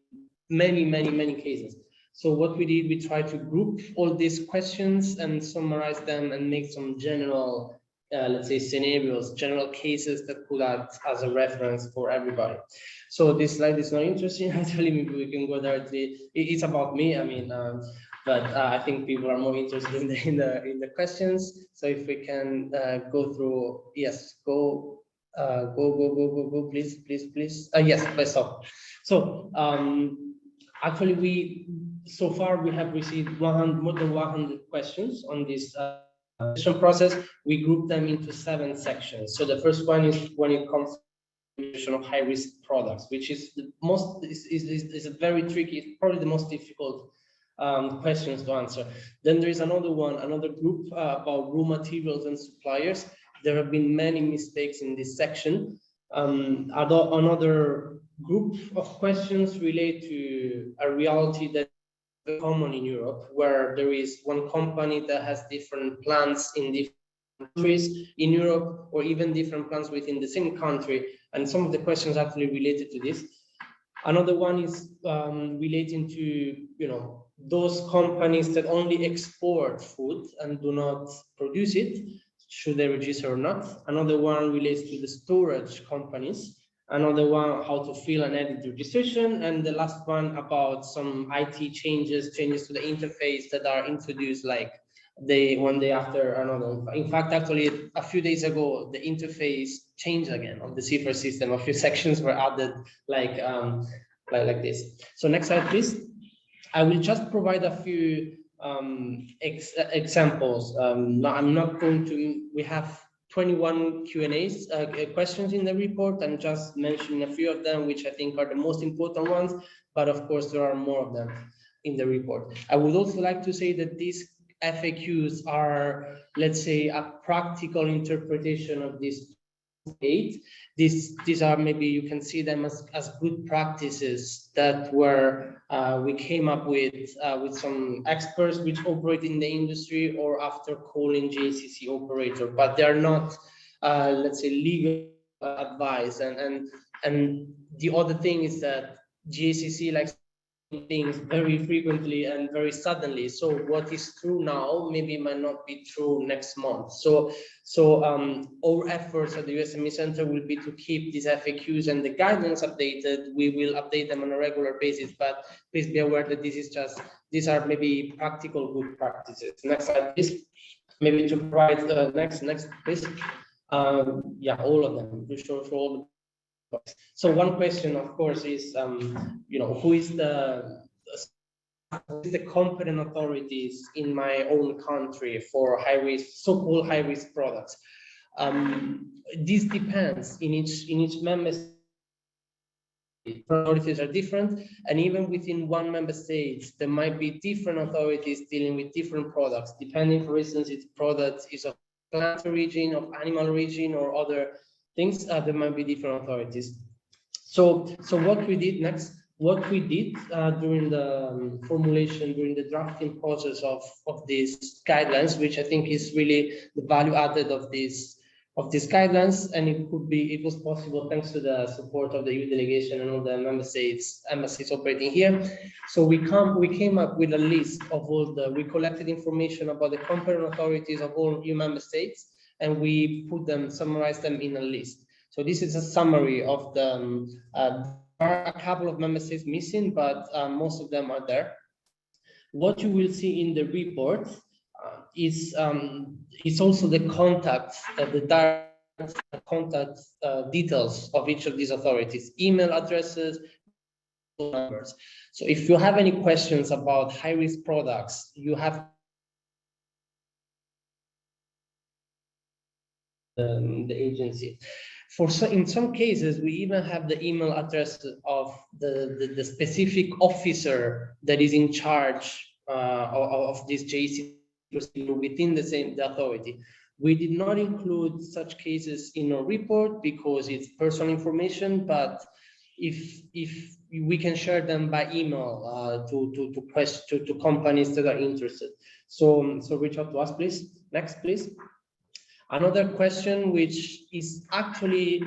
[SPEAKER 1] many cases. So what we did, we tried to group all these questions and summarize them and make some general, let's say, scenarios, general cases that could act as a reference for everybody. So this slide is not interesting. Actually, maybe we can go directly. It's about me. I mean, but I think people are more interested in the questions. So if we can go through, yes, go, please. Yes, let's stop. So actually, so far we have received more than 100 questions on this process. We group them into 7 sections. So the first one is when it comes to of high-risk products, which is the most is a very tricky, probably the most difficult questions to answer. Then there is another group about raw materials and suppliers. There have been many mistakes in this section. Another group of questions relate to a reality that is common in Europe, where there is one company that has different plants in different countries in Europe, or even different plants within the same country. And some of the questions actually related to this. Another one is relating to, those companies that only export food and do not produce it. Should they register or not? Another one relates to the storage companies. Another one, how to fill and edit registration. And the last one about some IT changes to the interface that are introduced, like one day after another. In fact, actually, a few days ago, the interface changed again of the cipher system. A few sections were added like this. So next slide, please. I will just provide a few examples. I'm not going to. We have 21 Q&As questions in the report, and just mention a few of them, which I think are the most important ones. But of course, there are more of them in the report. I would also like to say that these FAQs are, let's say, a practical interpretation of this 8. These are, maybe you can see them as good practices that were we came up with some experts which operate in the industry, or after calling GACC operator, but they are not let's say legal advice. And the other thing is that GACC likes things very frequently and very suddenly. So what is true now maybe might not be true next month. So our efforts at the EU SME Centre will be to keep these FAQs and the guidance updated. We will update them on a regular basis, but please be aware that these are maybe practical good practices. Next slide, please. Maybe to provide next please. Yeah, all of them. We show all the. So one question, of course, is who is the competent authorities in my own country for so-called high-risk products? This depends in each member state. Authorities are different, and even within one member state, there might be different authorities dealing with different products, depending, for instance, if the product is of plant origin, of animal origin, or other things. There might be different authorities. So what we did during the formulation, during the drafting process of these guidelines, which I think is really the value added of these guidelines, and it was possible thanks to the support of the EU delegation and all the embassies operating here. So we came up with a list of we collected information about the competent authorities of all EU member states, and we summarized them in a list. So this is a summary of the, there are a couple of member states missing, but most of them are there. What you will see in the report is also the contacts, the direct contact details of each of these authorities, email addresses, numbers. So if you have any questions about high-risk products, you have the agency. In some cases, we even have the email address of the specific officer that is in charge of this GACC within the authority. We did not include such cases in our report because it's personal information, but if we can share them by email to companies that are interested. So reach out to us, please. Next, please. Another question, which is actually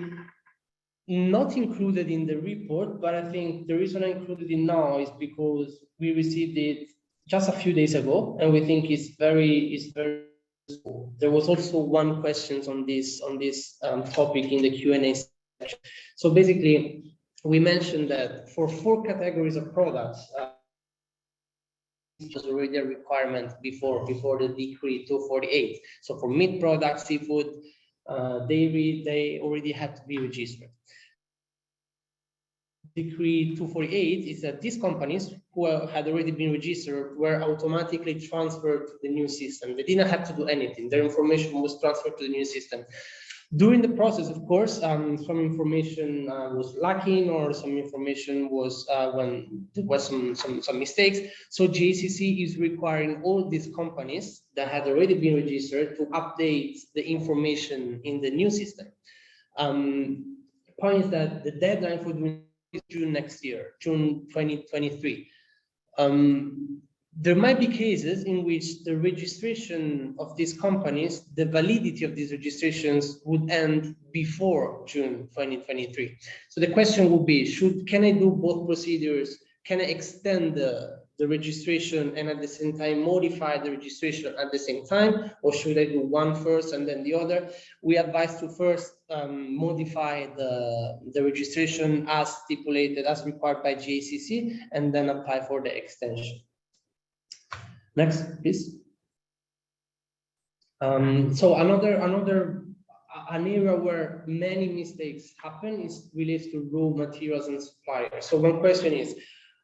[SPEAKER 1] not included in the report, but I think the reason I included it now is because we received it just a few days ago, and we think it's very useful. There was also one question on this topic in the Q&A section. So basically, we mentioned that for 4 categories of products, was already a requirement before the decree 248. So for meat products, seafood, dairy, they already had to be registered. Decree 248 is that these companies who had already been registered were automatically transferred to the new system. They didn't have to do anything. Their information was transferred to the new system. During the process, of course, some information was lacking, or some information was when there was some mistakes. So GACC is requiring all these companies that had already been registered to update the information in the new system. The point is that the deadline for doing is June next year, June 2023. There might be cases in which the registration of these companies, the validity of these registrations would end before June 2023. So the question would be, can I do both procedures? Can I extend the registration and at the same time modify the registration at the same time? Or should I do one first and then the other? We advise to first modify the registration as stipulated, as required by GACC, and then apply for the extension. Next, please. So an area where many mistakes happen is related to raw materials and suppliers. So one question is,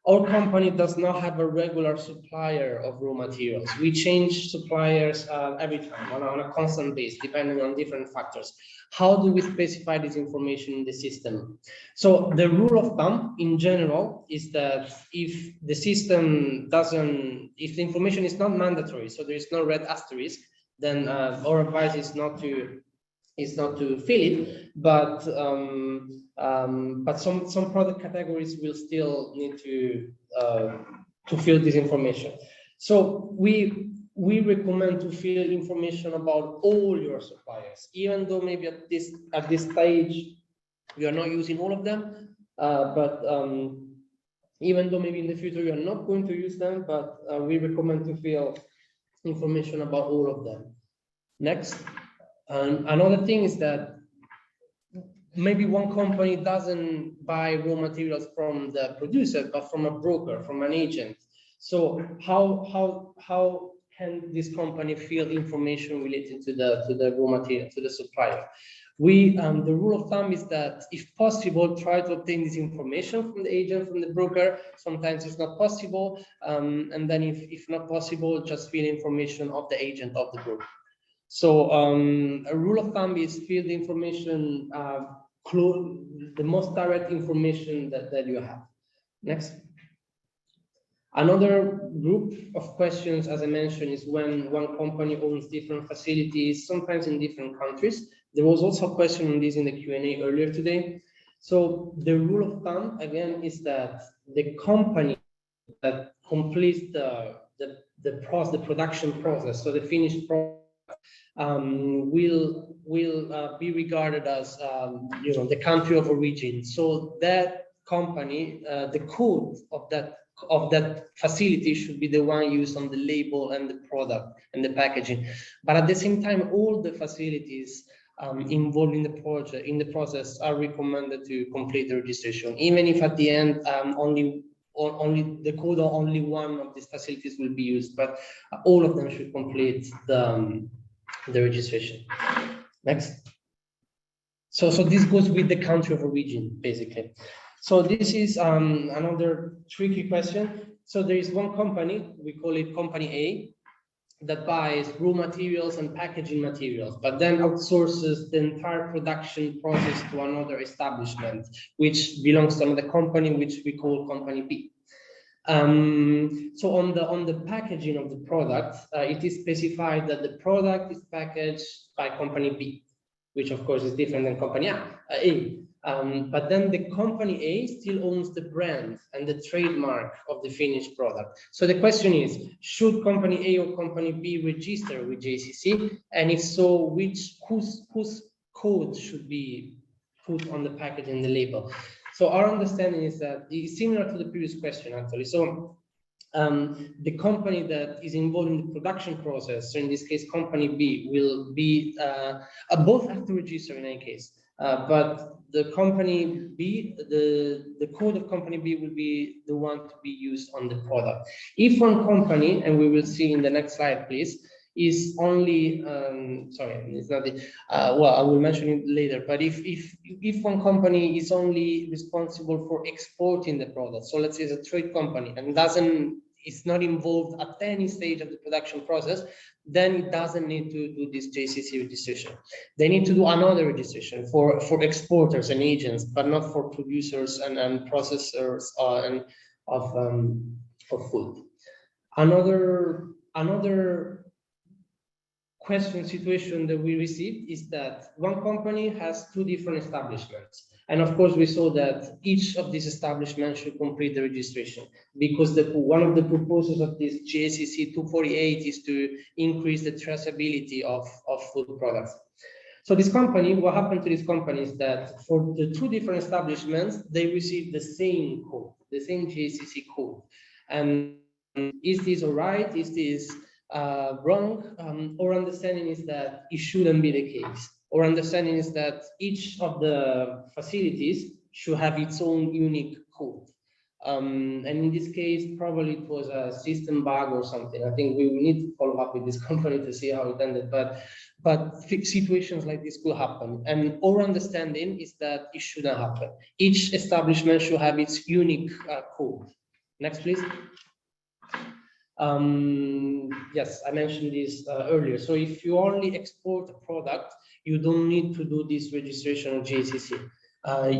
[SPEAKER 1] our company does not have a regular supplier of raw materials. We change suppliers every time on a constant basis, depending on different factors. How do we specify this information in the system? So the rule of thumb in general is that if the system doesn't, if the information is not mandatory, so there is no red asterisk, then our advice is not to fill it, but some product categories will still need to fill this information. So we recommend to fill information about all your suppliers, even though maybe at this stage we are not using all of them, but even though maybe in the future you are not going to use them, but we recommend to fill information about all of them. Next. Another thing is that maybe one company doesn't buy raw materials from the producer, but from a broker, from an agent. So how can this company fill information related to the raw material, to the supplier? The rule of thumb is that if possible, try to obtain this information from the agent, from the broker. Sometimes it's not possible, and then if not possible, just fill information of the agent of the broker. So a rule of thumb is fill the information, the most direct information that you have. Next. Another group of questions, as I mentioned, is when one company owns different facilities, sometimes in different countries. There was also a question on this in the Q&A earlier today. So the rule of thumb, again, is that the company that completes the production process, so the finished product, will be regarded as the country of origin. So that company, the code of that facility should be the one used on the label and the product and the packaging. But at the same time, all the facilities involved in the process are recommended to complete the registration, even if at the end only the code of only one of these facilities will be used, but all of them should complete the registration. Next. So this goes with the country of origin, basically. So this is another tricky question. So there is one company, we call it company A, that buys raw materials and packaging materials, but then outsources the entire production process to another establishment, which belongs to another company, which we call company B. So on the packaging of the product, it is specified that the product is packaged by company B, which of course is different than company A. But then the company A still owns the brand and the trademark of the finished product. So the question is, should company A or company B register with Jscc? And if so, whose code should be put on the package and the label? So our understanding is that it's similar to the previous question, actually. So the company that is involved in the production process, so in this case, company B, will be, both have to register in any case, but the company B, the code of company B will be the one to be used on the product. If one company, and we will see in the next slide, please, is only, sorry, it's not the, well, I will mention it later, but if one company is only responsible for exporting the product, so let's say it's a trade company and it's not involved at any stage of the production process, then it doesn't need to do this Jscc registration. They need to do another registration for exporters and agents, but not for producers and processors of food. Another question situation that we received is that one company has two different establishments. And of course, we saw that each of these establishments should complete the registration, because one of the proposals of this Jscc 248 is to increase the traceability of food products. So this company, what happened to this company is that for the two different establishments, they received the same code, the same Jscc code. And is this all right? Is this wrong? Our understanding is that it shouldn't be the case. Our understanding is that each of the facilities should have its own unique code. And in this case, probably it was a system bug or something. I think we will need to follow up with this company to see how it ended. But situations like this could happen. And our understanding is that it shouldn't happen. Each establishment should have its unique code. Next, please. Yes, I mentioned this earlier. So if you only export a product, you don't need to do this registration of GACC.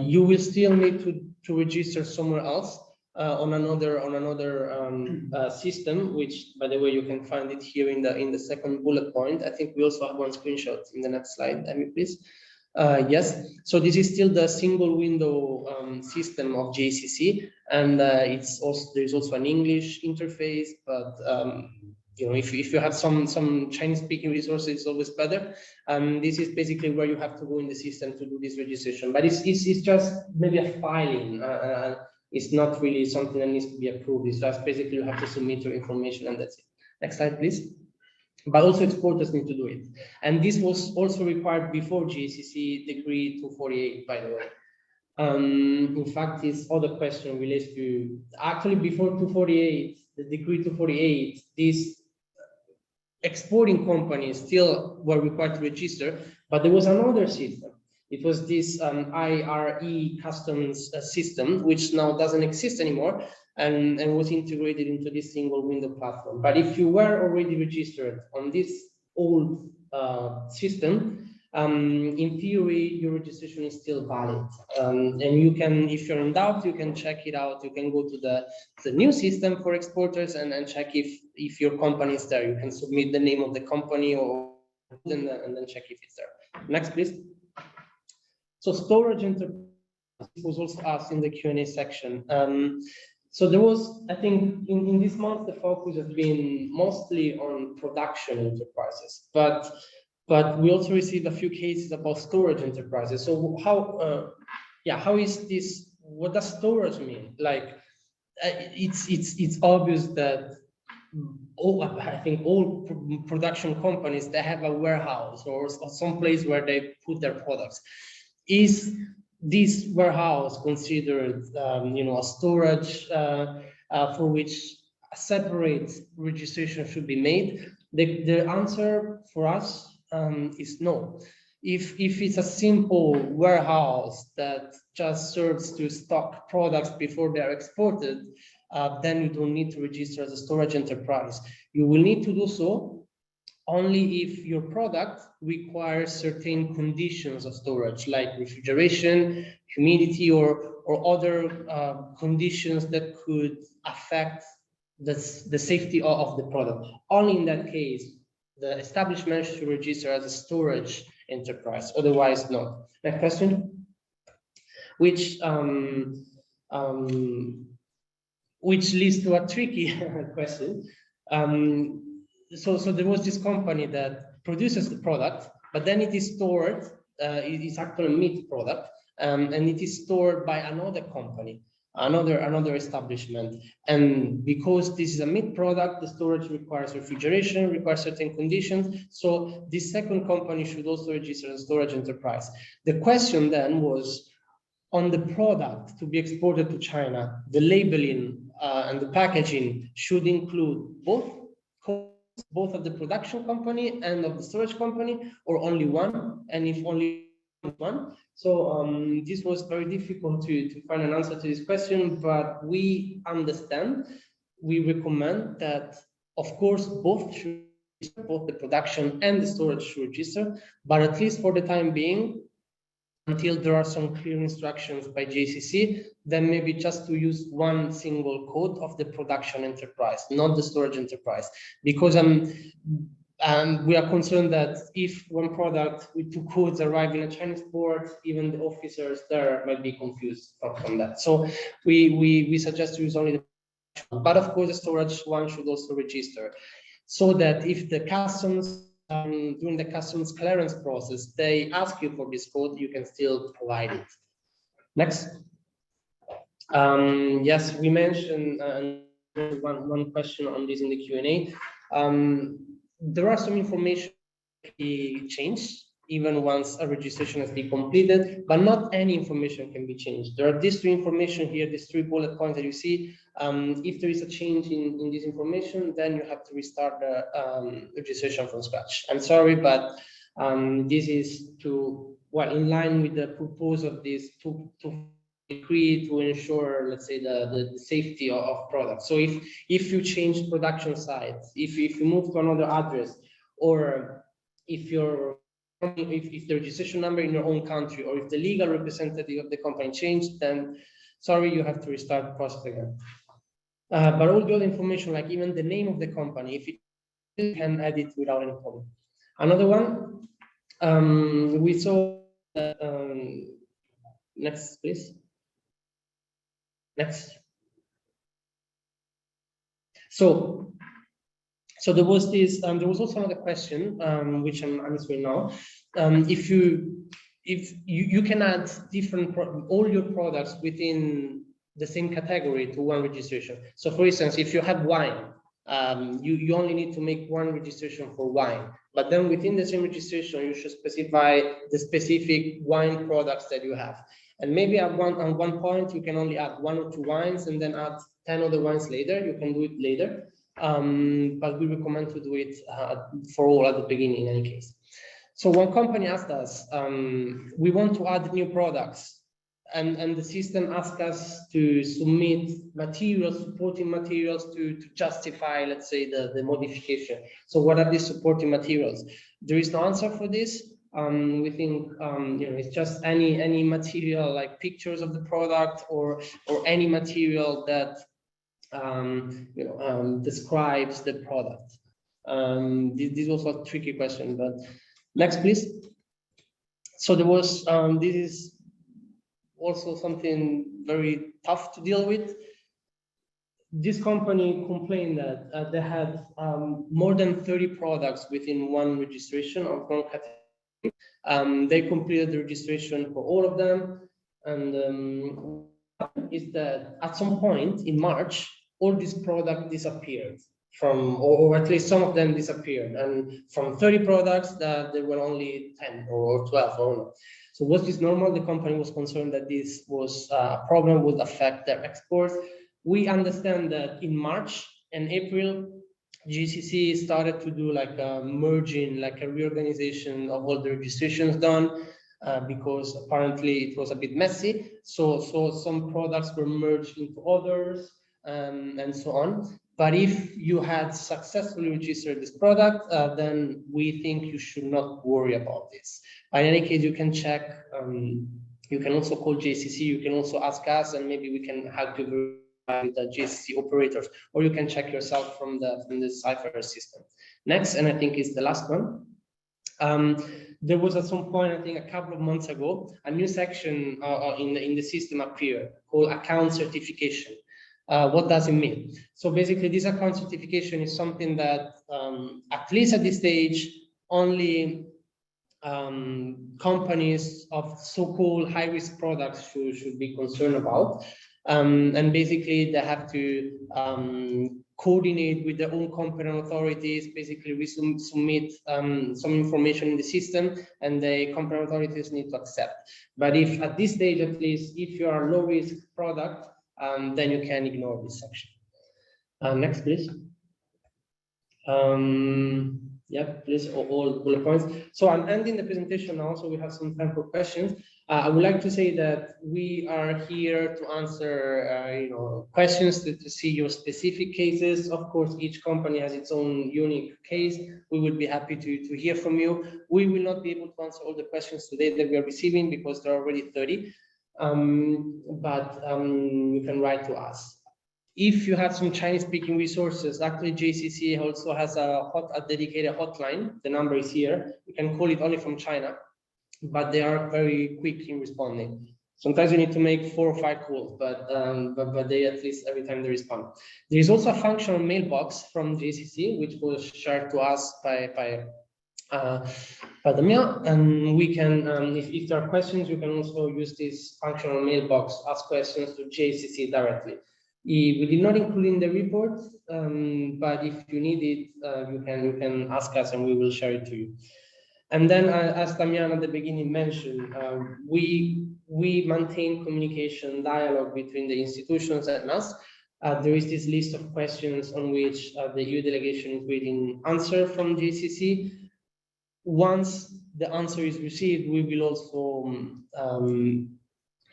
[SPEAKER 1] You will still need to register somewhere else on another system, which, by the way, you can find it here in the second bullet point. I think we also have one screenshot in the next slide. Please. Yes, so this is still the single window system of GACC, and it's also, there's also an English interface, but you know, if you have some Chinese speaking resources, it's always better. This is basically where you have to go in the system to do this registration, but it's just maybe a filing. It's not really something that needs to be approved. It's just basically you have to submit your information and that's it. Next slide, please. But also exporters need to do it. And this was also required before GACC Decree 248, by the way. In fact, this other question relates to, actually before 248, the Decree 248, these exporting companies still were required to register, but there was another system. It was this IRE customs system, which now doesn't exist anymore, and was integrated into this single window platform. But if you were already registered on this old system, in theory, your registration is still valid. And you can, if you're in doubt, you can check it out. You can go to the new system for exporters and check if your company is there. You can submit the name of the company and then check if it's there. Next, please. So storage enterprise was also asked in the Q&A section. So there was, I think, in this month, the focus has been mostly on production enterprises, but we also received a few cases about storage enterprises. So how is this? What does storage mean? Like, it's obvious that I think all production companies, they have a warehouse or some place where they put their products. Is this warehouse considered, a storage for which a separate registration should be made? The answer for us is no. If it's a simple warehouse that just serves to stock products before they are exported, then you don't need to register as a storage enterprise. You will need to do so only if your product requires certain conditions of storage, like refrigeration, humidity, or other conditions that could affect the safety of the product. Only in that case, the establishment should register as a storage enterprise, otherwise not. Next question. Which leads to a tricky question. So there was this company that produces the product, but then it is stored, it is actually a meat product, and it is stored by another company, another establishment. And because this is a meat product, the storage requires refrigeration, requires certain conditions. So this second company should also register as a storage enterprise. The question then was, on the product to be exported to China, the labeling and the packaging should include both of the production company and of the storage company, or only one? And if only one? So this was very difficult to find an answer to this question, but we understand, we recommend that, of course, both should register, both the production and the storage should register, but at least for the time being, until there are some clear instructions by GACC, then maybe just to use one single code of the production enterprise, not the storage enterprise, because we are concerned that if one product with two codes arrive in a Chinese port, even the officers there might be confused from that. So we suggest to use only the, but of course the storage one should also register, so that if the customs during the customs clearance process, they ask you for this code, you can still provide it. Next. Yes, we mentioned one question on this in the Q&A. There are some information changed even once a registration has been completed, but not any information can be changed. There are these three information here, these 3 bullet points that you see. If there is a change in this information, then you have to restart the registration from scratch. I'm sorry, but this is in line with the purpose of this to decree to ensure, let's say, the safety of products. So if you change production sites, if you move to another address, or if the registration number in your own country, or if the legal representative of the company changed, then sorry, you have to restart the process again. But all the other information, like even the name of the company, if you can add it without any problem. Another one, we saw, next please. Next. So there was this. There was also another question, which I'm answering now. If you can add different all your products within the same category to one registration. So, for instance, if you have wine, you only need to make one registration for wine. But then within the same registration, you should specify the specific wine products that you have. And maybe at one point, you can only add 1 or 2 wines and then add 10 other wines later. You can do it later. But we recommend to do it for all at the beginning in any case. So one company asked us, we want to add new products, and the system asked us to submit materials, supporting materials to justify, let's say, the modification. So what are these supporting materials? There is no answer for this. We think it's just any material, like pictures of the product or any material that describes the product. This was a tricky question, but next, please. So there was this is also something very tough to deal with. This company complained that they had more than 30 products within one registration of one category. They completed the registration for all of them, and is that at some point in March, all these products disappeared or at least some of them disappeared, and from 30 products that there were only 10 or 12 or no. So was this normal? The company was concerned that this was a problem, would affect their exports. We understand that in March and April, GACC started to do like a merging, like a reorganization of all the registrations done, because apparently it was a bit messy. So some products were merged into others, and so on. But if you had successfully registered this product, then we think you should not worry about this. In any case, you can check. You can also call GACC. You can also ask us, and maybe we can help you with the GACC operators, or you can check yourself from the Cypher system. Next, and I think is the last one. There was at some point, I think a couple of months ago, a new section in the system appeared called account certification. What does it mean? So basically, this account certification is something that, at least at this stage, only companies of so-called high-risk products should be concerned about. And basically, they have to coordinate with their own competent authorities. Basically, we submit some information in the system, and the competent authorities need to accept. But if at this stage, at least, if you are a low-risk product, then you can ignore this section. Next, please. Yeah, please, all bullet points. So I'm ending the presentation now, so we have some time for questions. I would like to say that we are here to answer questions to see your specific cases. Of course, each company has its own unique case. We would be happy to hear from you. We will not be able to answer all the questions today that we are receiving because there are already 30. But you can write to us. If you have some Chinese-speaking resources, actually GACC also has a dedicated hotline. The number is here. You can call it only from China, but they are very quick in responding. Sometimes you need to make 4 or 5 calls, but they at least every time they respond. There is also a functional mailbox from GACC, which was shared to us by the mail, and we can, if there are questions, you can also use this functional mailbox, ask questions to GACC directly. We did not include in the report, but if you need it, you can ask us and we will share it to you. And then, as Damian at the beginning mentioned, we maintain communication dialogue between the institutions and us. There is this list of questions on which the EU delegation is waiting answer from GACC. Once the answer is received, we will also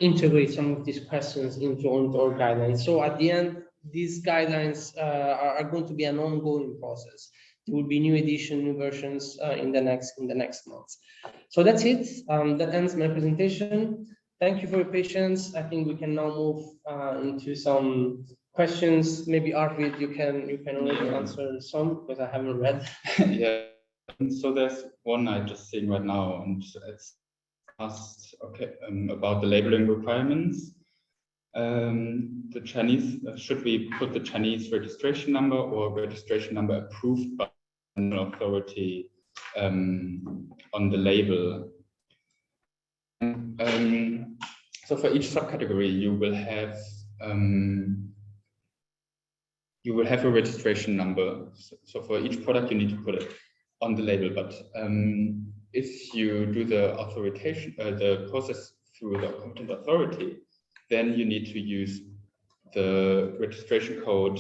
[SPEAKER 1] integrate some of these questions into our guidelines. So at the end, these guidelines are going to be an ongoing process. There will be new edition, new versions in the next months. So that's it. That ends my presentation. Thank you for your patience. I think we can now move into some questions. Maybe Arvid, you can already answer some because I haven't read.
[SPEAKER 3] Yeah. So there's one I just seeing right now, and it's asked about the labeling requirements. The Chinese, should we put the Chinese registration number or registration number approved by an authority on the label? So for each subcategory, you will have a registration number. So for each product, you need to put it on the label. But if you do the authorization, the process through the competent authority, then you need to use the registration code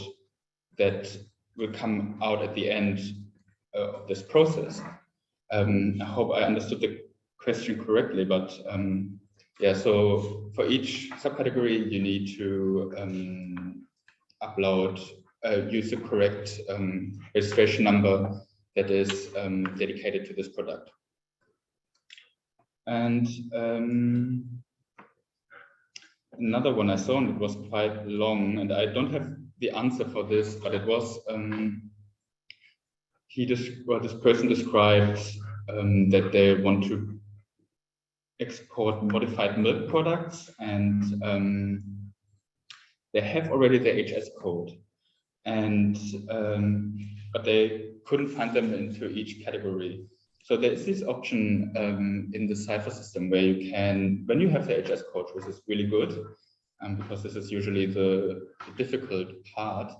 [SPEAKER 3] that will come out at the end of this process. I hope I understood the question correctly, but yeah, so for each subcategory, you need to use the correct registration number that is dedicated to this product. And another one I saw, and it was quite long, and I don't have the answer for this, but it was this person described that they want to export modified milk products, and they have already the HS code, and but they couldn't find them into each category. So there is this option in the Cypher system where you can, when you have the HS code, which is really good, because this is usually the difficult part,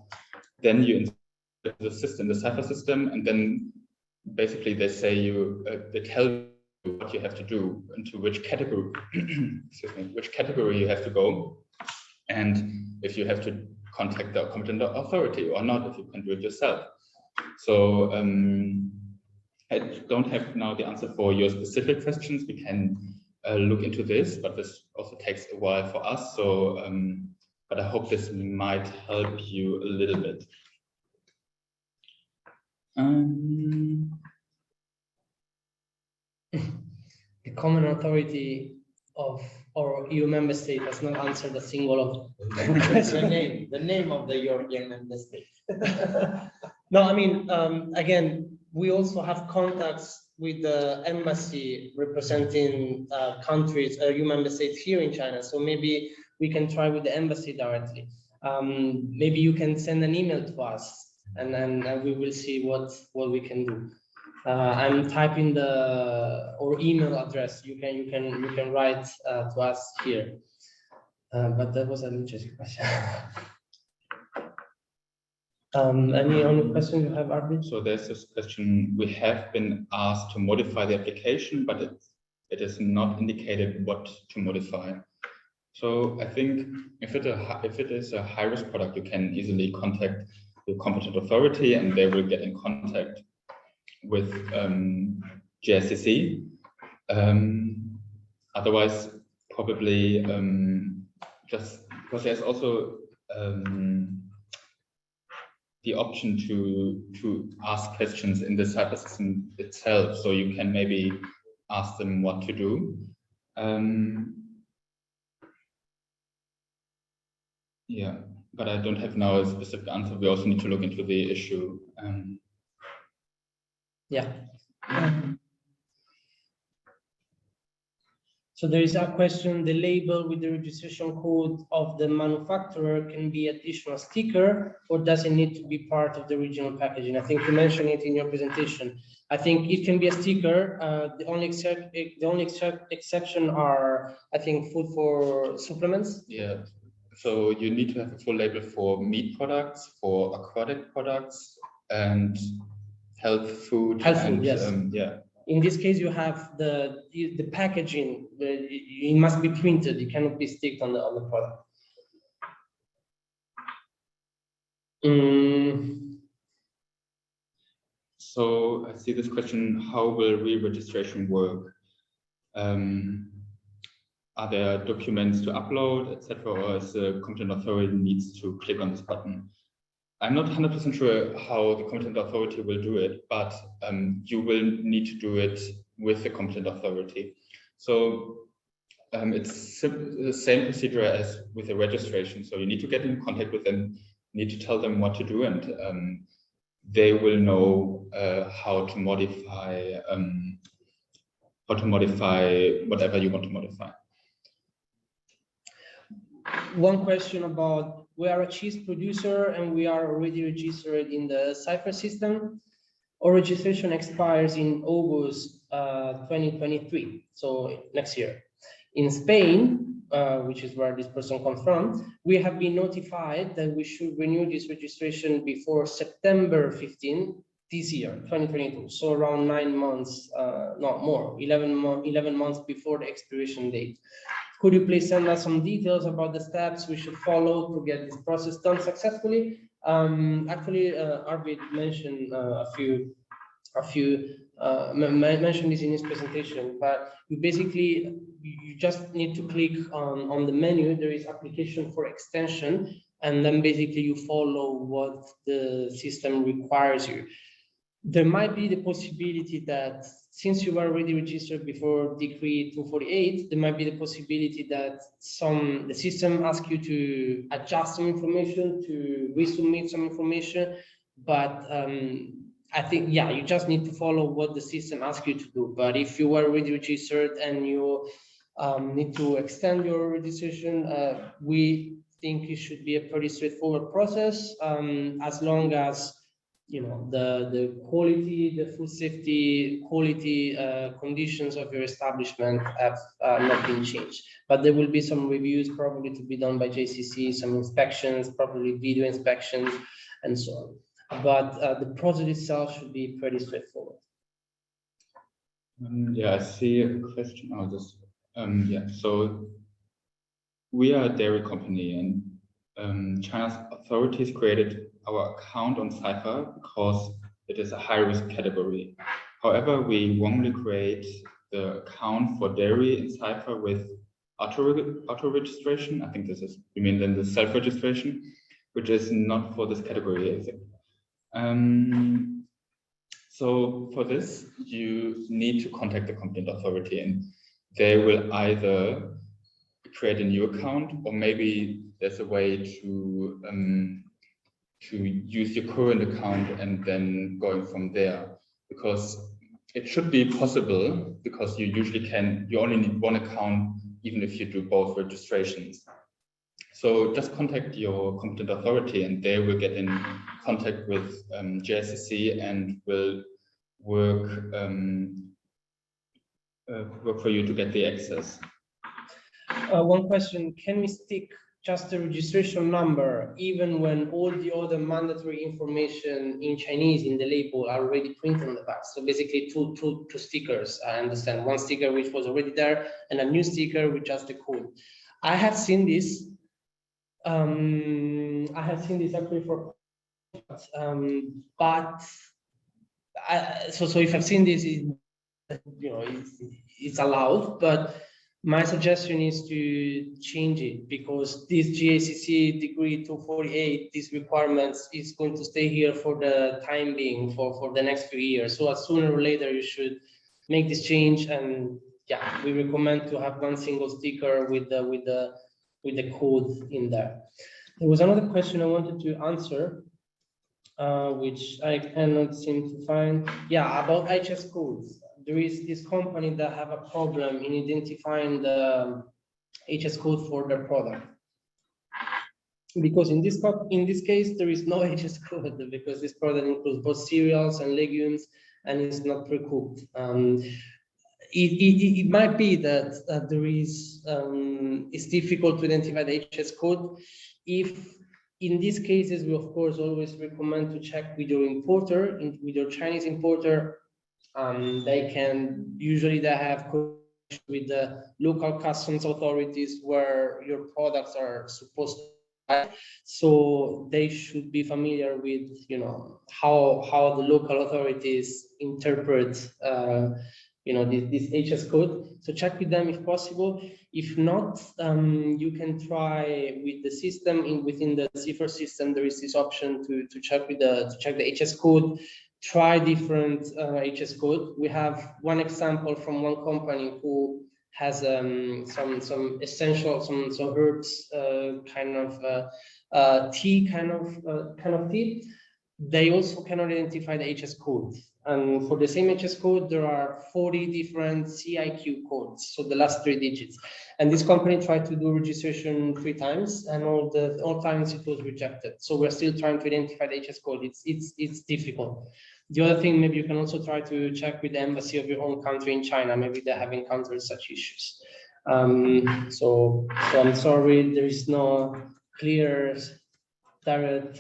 [SPEAKER 3] then you insert the system, the Cypher system, and then basically they say they tell you what you have to do, into which category, which category you have to go, and if you have to contact the competent authority or not, if you can do it yourself. So I don't have now the answer for your specific questions. We can look into this, but this also takes a while for us. So, but I hope this might help you a little bit.
[SPEAKER 1] The common authority of our EU member state has not answered a single of
[SPEAKER 4] the name of the European member state.
[SPEAKER 1] No, I mean, again, we also have contacts with the embassy representing countries, EU member states here in China. So maybe we can try with the embassy directly. Maybe you can send an email to us, and then we will see what we can do. I'm typing our email address. You can write to us here. But that was an interesting question. Any other question you have, Arvid?
[SPEAKER 3] So there's this question: we have been asked to modify the application, but it is not indicated what to modify. So I think if it is a high-risk product, you can easily contact the competent authority, and they will get in contact with Jscc. Otherwise, probably just because there's also the option to ask questions in the Cypher system itself, so you can maybe ask them what to do. Yeah, but I don't have now a specific answer. We also need to look into the issue.
[SPEAKER 1] Yeah. So there is a question: the label with the registration code of the manufacturer can be additional sticker, or does it need to be part of the original packaging? I think you mentioned it in your presentation. I think it can be a sticker. The only exception are, I think, food for supplements.
[SPEAKER 3] Yeah. So you need to have a full label for meat products, for aquatic products, and health food.
[SPEAKER 1] Health food, yes.
[SPEAKER 3] Yeah.
[SPEAKER 1] In this case, you have the packaging. It must be printed. It cannot be sticked on the product.
[SPEAKER 3] So I see this question: how will re-registration work? Are there documents to upload, etc., or is the competent authority needs to click on this button? I'm not 100% sure how the competent authority will do it, but you will need to do it with the competent authority. So it's the same procedure as with the registration. So you need to get in contact with them, need to tell them what to do, and they will know how to modify whatever you want to modify.
[SPEAKER 1] One question about, we are a cheese producer and we are already registered in the Cypher system. Our registration expires in August 2023, so next year. In Spain, which is where this person comes from, we have been notified that we should renew this registration before September 15 this year, 2022. So around 9 months, not more, 11 months before the expiration date. Could you please send us some details about the steps we should follow to get this process done successfully? Actually, Arvid mentioned mentioned this in his presentation, but you just need to click on the menu. There is application for extension, and then basically you follow what the system requires you. There might be the possibility that since you were already registered before Decree 248, there might be the possibility that the system asks you to adjust some information, to resubmit some information, but I think, yeah, you just need to follow what the system asks you to do. But if you were already registered and you need to extend your registration, we think it should be a pretty straightforward process, as long as the quality, the food safety quality conditions of your establishment have not been changed. But there will be some reviews probably to be done by Jscc, some inspections, probably video inspections, and so on. But the process itself should be pretty straightforward.
[SPEAKER 3] Yeah, I see a question. Yeah, so we are a dairy company, and China's authorities created our account on Cypher because it is a high-risk category. However, we wrongly create the account for dairy in Cypher with auto registration. I think you mean then the self-registration, which is not for this category, is it? So for this, you need to contact the competent authority, and they will either create a new account, or maybe there's a way to use your current account and then going from there, because it should be possible, because you only need one account even if you do both registrations. So just contact your competent authority and they will get in contact with Jscc and will work for you to get the access.
[SPEAKER 1] One question, can we stick just the registration number even when all the other mandatory information in Chinese in the label are already printed on the back? So basically two stickers, I understand. One sticker which was already there and a new sticker with just the code. I have seen this. Actually for, so if I've seen this, it's allowed, but my suggestion is to change it, because this GACC Decree 248, these requirements is going to stay here for the time being, for the next few years. So sooner or later you should make this change, and yeah, we recommend to have one single sticker with the code in there. There was another question I wanted to answer, which I cannot seem to find. Yeah, about HS codes. There is this company that have a problem in identifying the HS code for their product. Because in this case, there is no HS code, because this product includes both cereals and legumes and is not pre-cooked. It might be that there is, it's difficult to identify the HS code. If in these cases, we of course always recommend to check with your importer, with your Chinese importer, They can usually they have cooperation with the local customs authorities where your products are supposed to buy. So they should be familiar with, you know, how the local authorities interpret this HS code. So check with them if possible. If not, you can try with the system within the CIFER system. There is this option to check the HS code. Try different HS code. We have one example from one company who has some essential some herbs kind of tea kind of tea. They also cannot identify the HS code. And for the same HS code, there are 40 different CIQ codes, so the last 3 digits. And this company tried to do registration 3 times, and all times it was rejected. So we're still trying to identify the HS code. It's difficult. The other thing, maybe you can also try to check with the embassy of your own country in China. Maybe they have encountered such issues. So I'm sorry, there is no clear, direct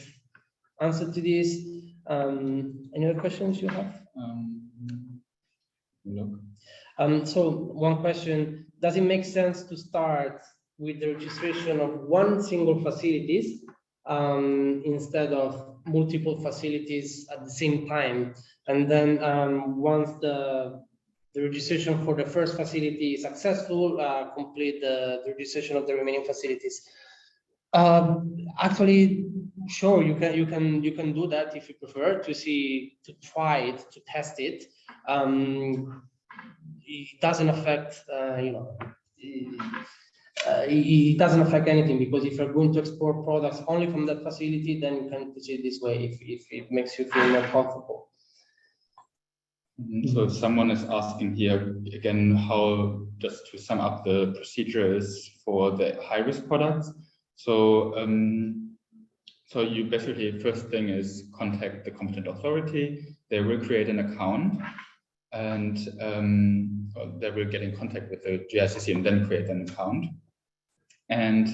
[SPEAKER 1] answer to this. Any other questions you have? So one question, does it make sense to start with the registration of one single facilities instead of multiple facilities at the same time? And then once the registration for the first facility is successful, complete the registration of the remaining facilities. Actually, sure, you can do that if you prefer to try it, to test it. It doesn't affect it doesn't affect anything, because if you're going to export products only from that facility, then you can proceed this way if it makes you feel more comfortable.
[SPEAKER 3] So someone is asking here again, how, just to sum up, the procedure is for the high-risk products. So so you basically, first thing is contact the competent authority. They will create an account, and they will get in contact with the Jscc and then create an account. And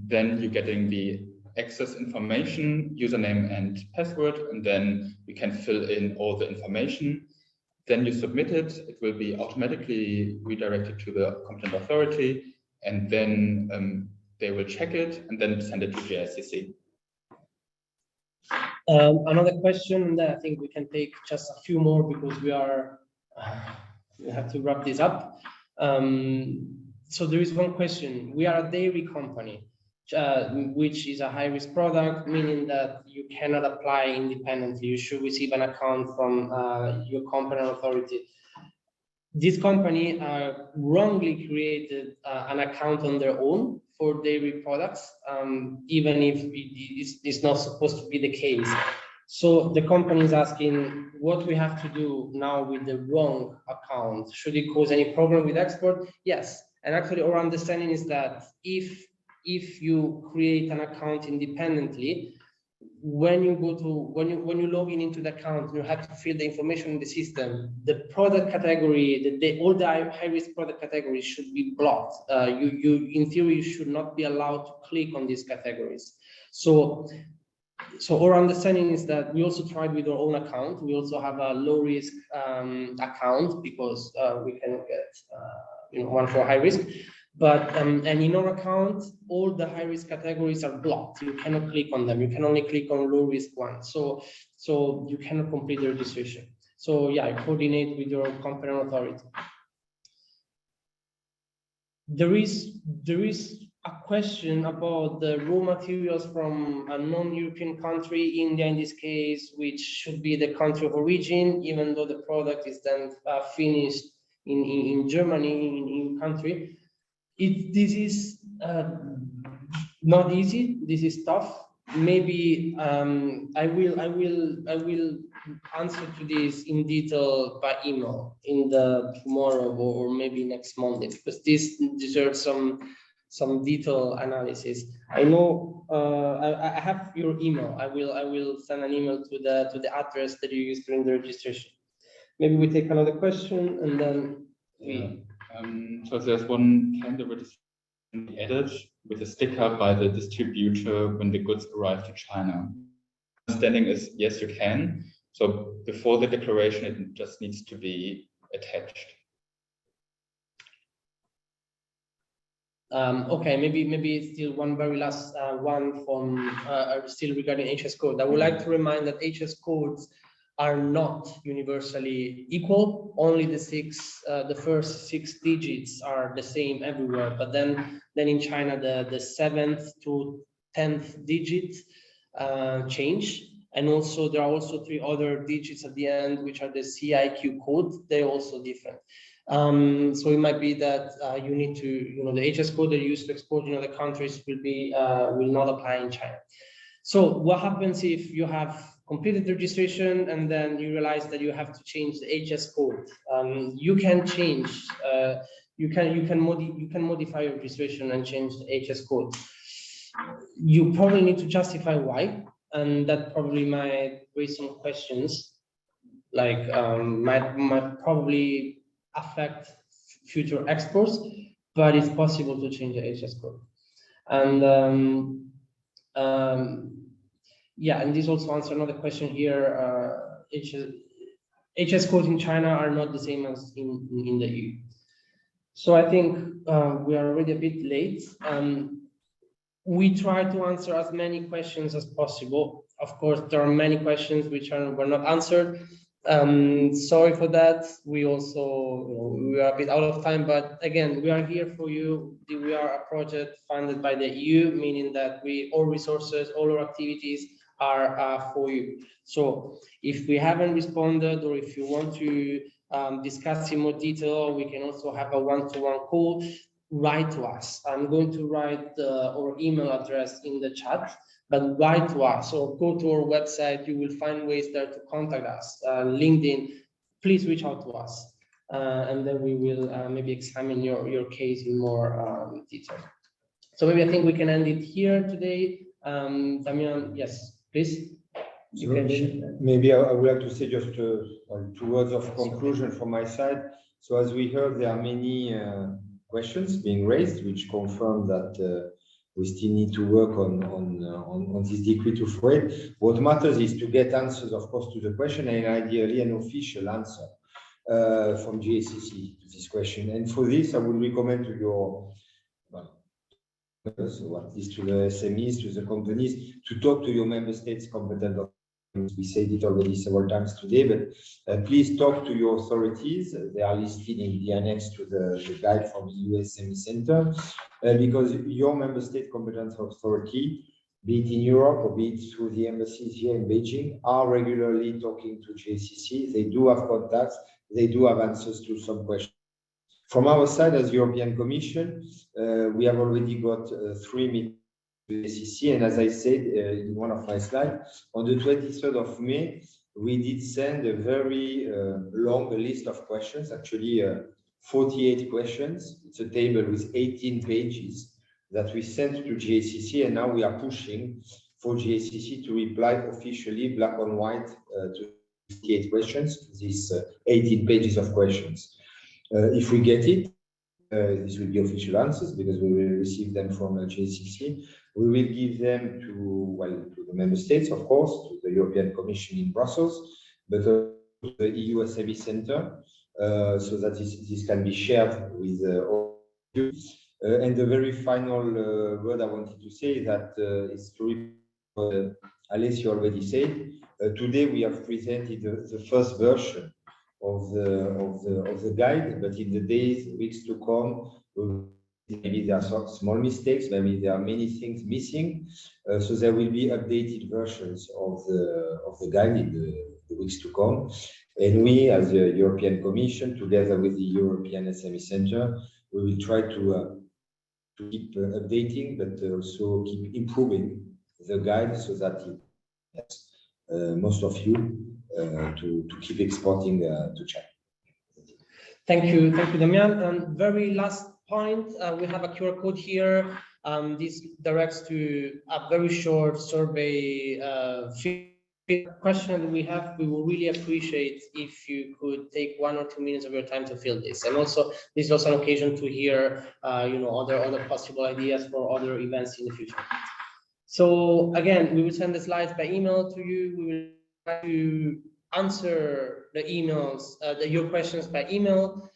[SPEAKER 3] then you're getting the access information, username and password, and then you can fill in all the information. Then you submit it. It will be automatically redirected to the competent authority, and then they will check it and then send it to Jscc.
[SPEAKER 1] Another question, and then I think we can take just a few more because we have to wrap this up. So there is one question. We are a dairy company, which is a high-risk product, meaning that you cannot apply independently. You should receive an account from your competent authority. This company wrongly created an account on their own for dairy products, even if it's not supposed to be the case. So the company is asking what we have to do now with the wrong account. Should it cause any problem with export? Yes. And actually our understanding is that if you create an account independently, when you log into the account, you have to fill the information in the system. The product category, all the high-risk product categories should be blocked. In theory, you should not be allowed to click on these categories. So our understanding is that we also tried with our own account. We also have a low-risk account because we can get one for high risk. But and in our account, all the high-risk categories are blocked. You cannot click on them. You can only click on low-risk ones. So you cannot complete the registration. So yeah, coordinate with your competent authority. There is a question about the raw materials from a non-European country, India in this case, which should be the country of origin, even though the product is then finished in Germany, in country. This is not easy. This is tough. Maybe I will answer to this in detail by email in the tomorrow or maybe next Monday, because this deserves some detailed analysis. I know I have your email. I will send an email to the address that you used during the registration. Maybe we take another question and then we.
[SPEAKER 3] So there's one kind of registration added with a sticker by the distributor when the goods arrive to China. Understanding is yes, you can, So before the declaration, it just needs to be attached.
[SPEAKER 1] Okay, maybe still one very last one from still regarding HS code. I would like to remind that HS codes are not universally equal. Only the first 6 digits are the same everywhere. But then in China, the 7th to 10th digit change. And also there are also 3 other digits at the end, which are the CIQ code. They're also different. So it might be that you need to, the HS code that you use to export in other countries will not apply in China. So what happens if you have completed the registration and then you realize that you have to change the HS code? You can change. You can modify your registration and change the HS code. You probably need to justify why, and that probably might raise some questions. Like might probably affect future exports, but it's possible to change the HS code. And yeah, and this also answers another question here. HS codes in China are not the same as in the EU. So I think we are already a bit late. We try to answer as many questions as possible. Of course, there are many questions which were not answered. Sorry for that. We also, we are a bit out of time, but again, we are here for you. We are a project funded by the EU, meaning that all resources, all our activities are for you. So if we haven't responded, or if you want to discuss in more detail, we can also have a one-to-one call. Write to us. I'm going to write our email address in the chat, but write to us or go to our website. You will find ways there to contact us. LinkedIn, please reach out to us, and then we will maybe examine your case in more detail. So maybe I think we can end it here today. Damian, yes, please.
[SPEAKER 2] So maybe I would like to say just 2 words of conclusion from my side. So as we heard, there are many questions being raised, which confirm that we still need to work on this decree to free. What matters is to get answers, of course, to the question, and ideally an official answer from GACC to this question. And for this, I would recommend to your, at least to the SMEs, to the companies, to talk to your member states competent. We said it already several times today, but please talk to your authorities. They are listed in the annex to the guide from EU SME Centre, because your member state competent authority, be it in Europe or be it through the embassies here in Beijing, are regularly talking to Jscc. They do have contacts. They do have answers to some questions. From our side, as European Commission, we have already got 3 meetings. Jscc, and as I said in one of my slides, on the 23rd of May, we did send a very long list of questions, actually 48 questions. It's a table with 18 pages that we sent to Jscc, and now we are pushing for Jscc to reply officially, black on white, to 58 questions, these 18 pages of questions. If we get it, this will be official answers because we will receive them from Jscc. We will give them to the member states, of course, to the European Commission in Brussels, but to the EU SME Centre, so that this can be shared with all of you. And the very final word I wanted to say that is to Alessio already said. Today we have presented the first version of the guide, but in the days, weeks to come, maybe there are some small mistakes, maybe there are many things missing. So there will be updated versions of the guide in the weeks to come. And we, as the European Commission, together with the European SME Centre, we will try to keep updating, but also keep improving the guide so that it helps most of you to keep exporting to China.
[SPEAKER 1] Thank you, Damian. And very last point, we have a QR code here. This directs to a very short survey question that we have. We will really appreciate if you could take 1 or 2 minutes of your time to fill this. And also, this is also an occasion to hear, other possible ideas for other events in the future. So again, we will send the slides by email to you. We will try to answer the emails, your questions by email.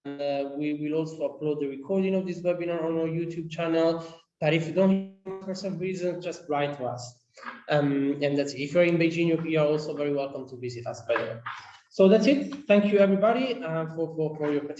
[SPEAKER 1] We will also upload the recording of this webinar on our YouTube channel. But if you don't, for some reason, just write to us. And that's it. If you're in Beijing, you are also very welcome to visit us, by the way. So that's it. Thank you, everybody, for your participation.